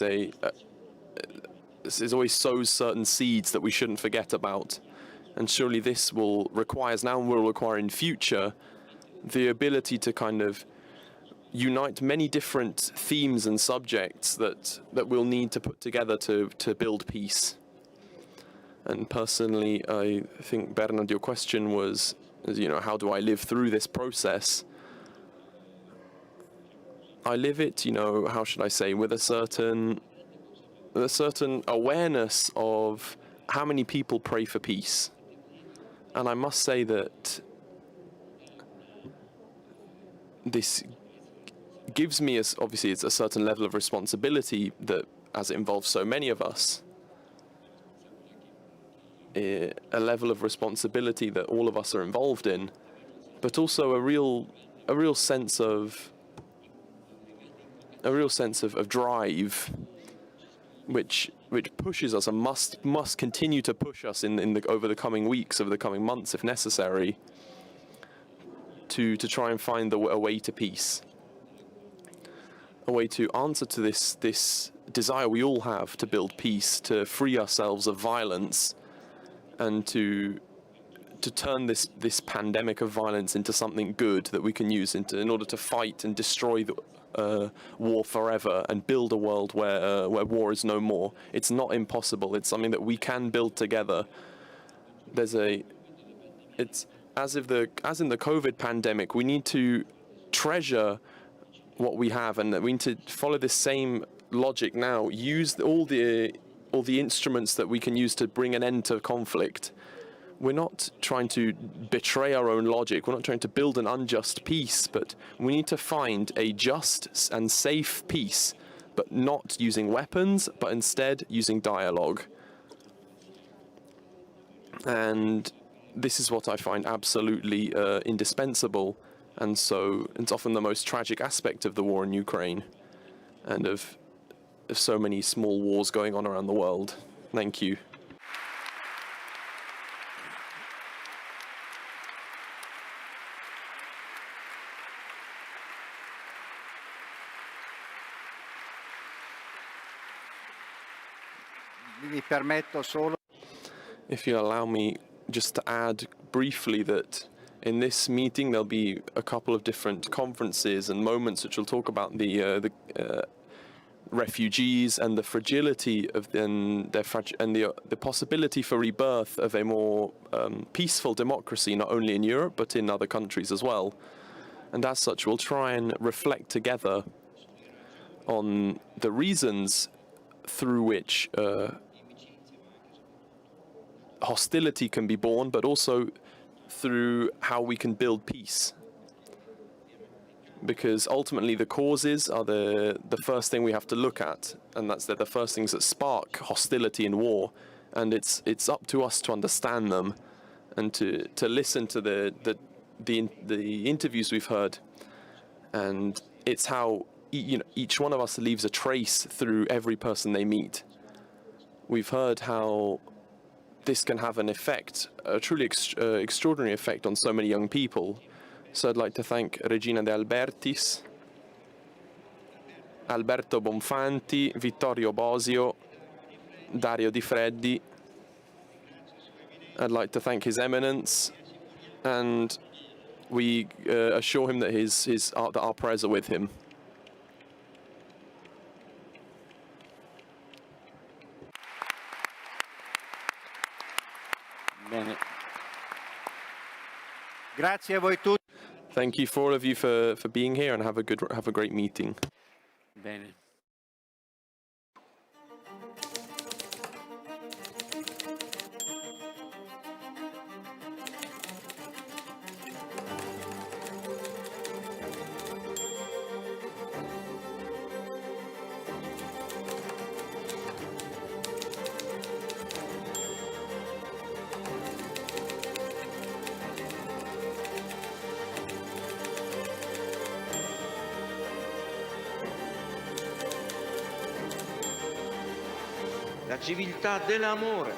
sows certain seeds that we shouldn't forget about. And surely this will require in future the ability to kind of unite many different themes and subjects that we'll need to put together to build peace. And personally, I think, Bernhard, your question was, how do I live through this process? I live it, how should I say, with a certain awareness of how many people pray for peace. And I must say that this gives me, obviously, it's a certain level of responsibility that, as it involves so many of us, a level of responsibility that all of us are involved in, but also a real sense of drive, which pushes us and must continue to push us over the coming weeks, over the coming months, if necessary, to try and find a way to peace, a way to answer to this desire we all have to build peace, to free ourselves of violence, and to turn this pandemic of violence into something good that we can use in order to fight and destroy the war forever and build a world where war is no more. It's not impossible. It's something that we can build together. It's as in the COVID pandemic, we need to treasure what we have, and we need to follow this same logic now. Use all the instruments that we can use to bring an end to conflict. We're not trying to betray our own logic. We're not trying to build an unjust peace, but we need to find a just and safe peace, but not using weapons, but instead using dialogue. And this is what I find absolutely indispensable. And so it's often the most tragic aspect of the war in Ukraine and of so many small wars going on around the world. Thank you. Mi permetto solo. If you allow me just to add briefly that in this meeting there'll be a couple of different conferences and moments which will talk about the refugees and the fragility of the possibility for rebirth of a more peaceful democracy, not only in Europe but in other countries as well. And as such, we'll try and reflect together on the reasons through which hostility can be born, but also through how we can build peace. Because ultimately the causes are the first thing we have to look at, and that's the first things that spark hostility and war. And it's up to us to understand them and to listen to the interviews we've heard. And it's how each one of us leaves a trace through every person they meet. We've heard how this can have an effect, a truly extraordinary effect on so many young people. So I'd like to thank Regina de Albertis, Alberto Bonfanti, Vittorio Bosio, Dario Odifreddi. I'd like to thank His Eminence, and we assure him that that our prayers are with him. Bene. Grazie a voi tutti. Thank you for all of you for being here, and have a great meeting. Bene. La civiltà dell'amore,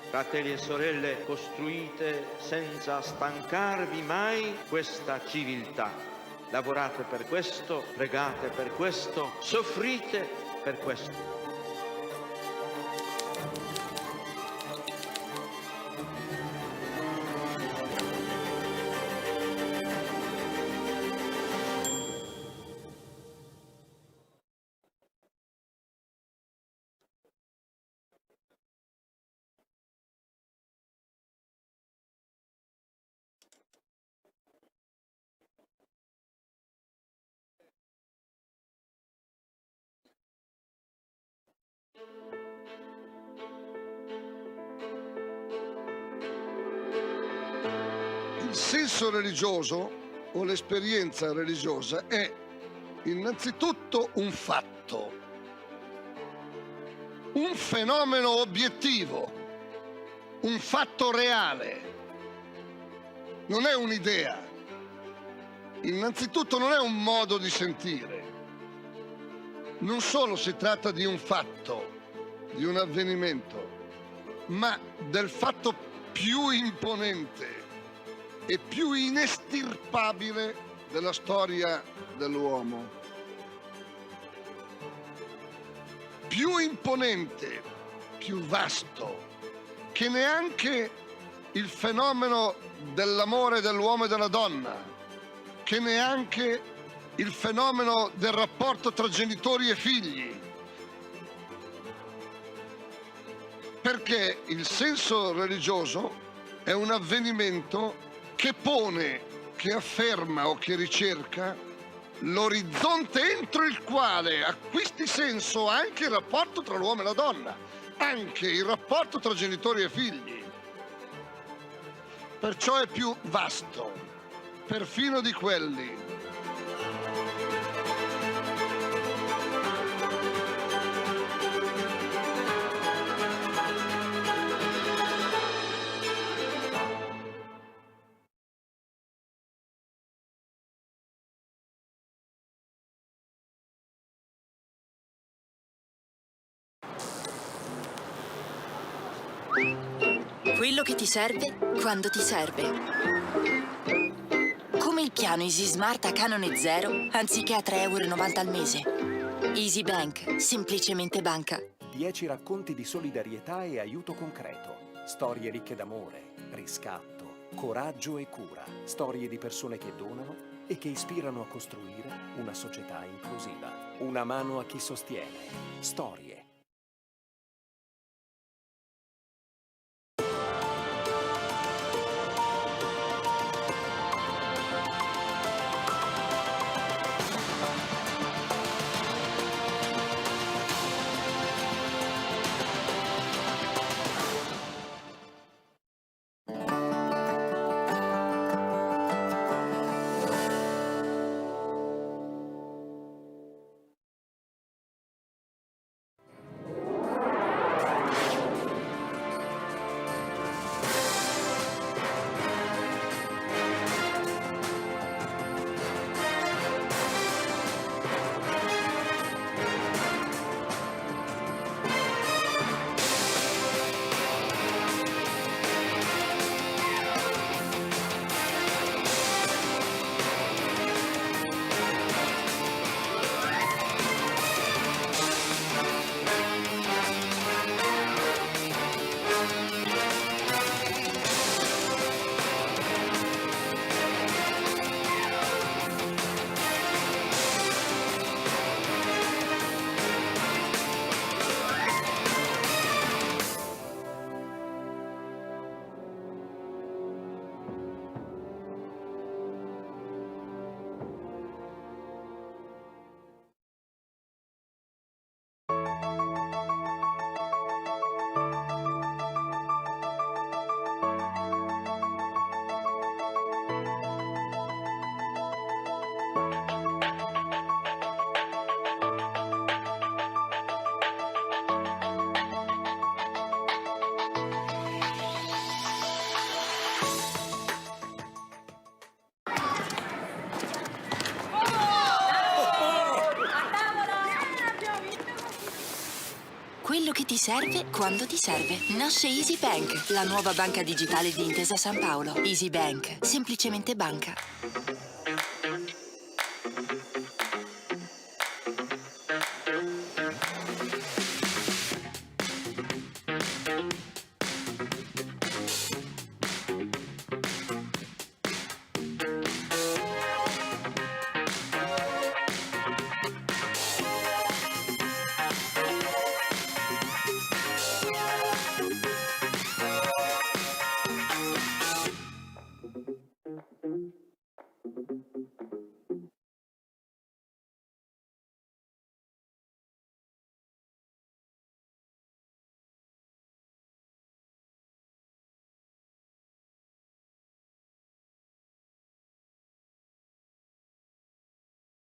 fratelli e sorelle, costruite senza stancarvi mai questa civiltà. Lavorate per questo, pregate per questo, soffrite per questo. Il senso religioso o l'esperienza religiosa è innanzitutto un fatto, un fenomeno obiettivo, un fatto reale. Non è un'idea. Innanzitutto non è un modo di sentire. Non solo si tratta di un fatto, di un avvenimento, ma del fatto più imponente e più inestirpabile della storia dell'uomo. Più imponente, più vasto, che neanche il fenomeno dell'amore dell'uomo e della donna, che neanche il fenomeno del rapporto tra genitori e figli. Perché il senso religioso è un avvenimento che pone, che afferma o che ricerca l'orizzonte entro il quale acquisti senso anche il rapporto tra l'uomo e la donna, anche il rapporto tra genitori e figli. Perciò è più vasto, perfino di quelli. Quello che ti serve quando ti serve. Come il piano Easy Smart a canone zero, anziché a 3,90 € al mese. Easy Bank, semplicemente banca. 10 racconti di solidarietà e aiuto concreto. Storie ricche d'amore, riscatto, coraggio e cura. Storie di persone che donano e che ispirano a costruire una società inclusiva. Una mano a chi sostiene. Storie. serve quando ti serve. Nasce Easy Bank, la nuova banca digitale di Intesa San Paolo. Easy Bank, semplicemente banca.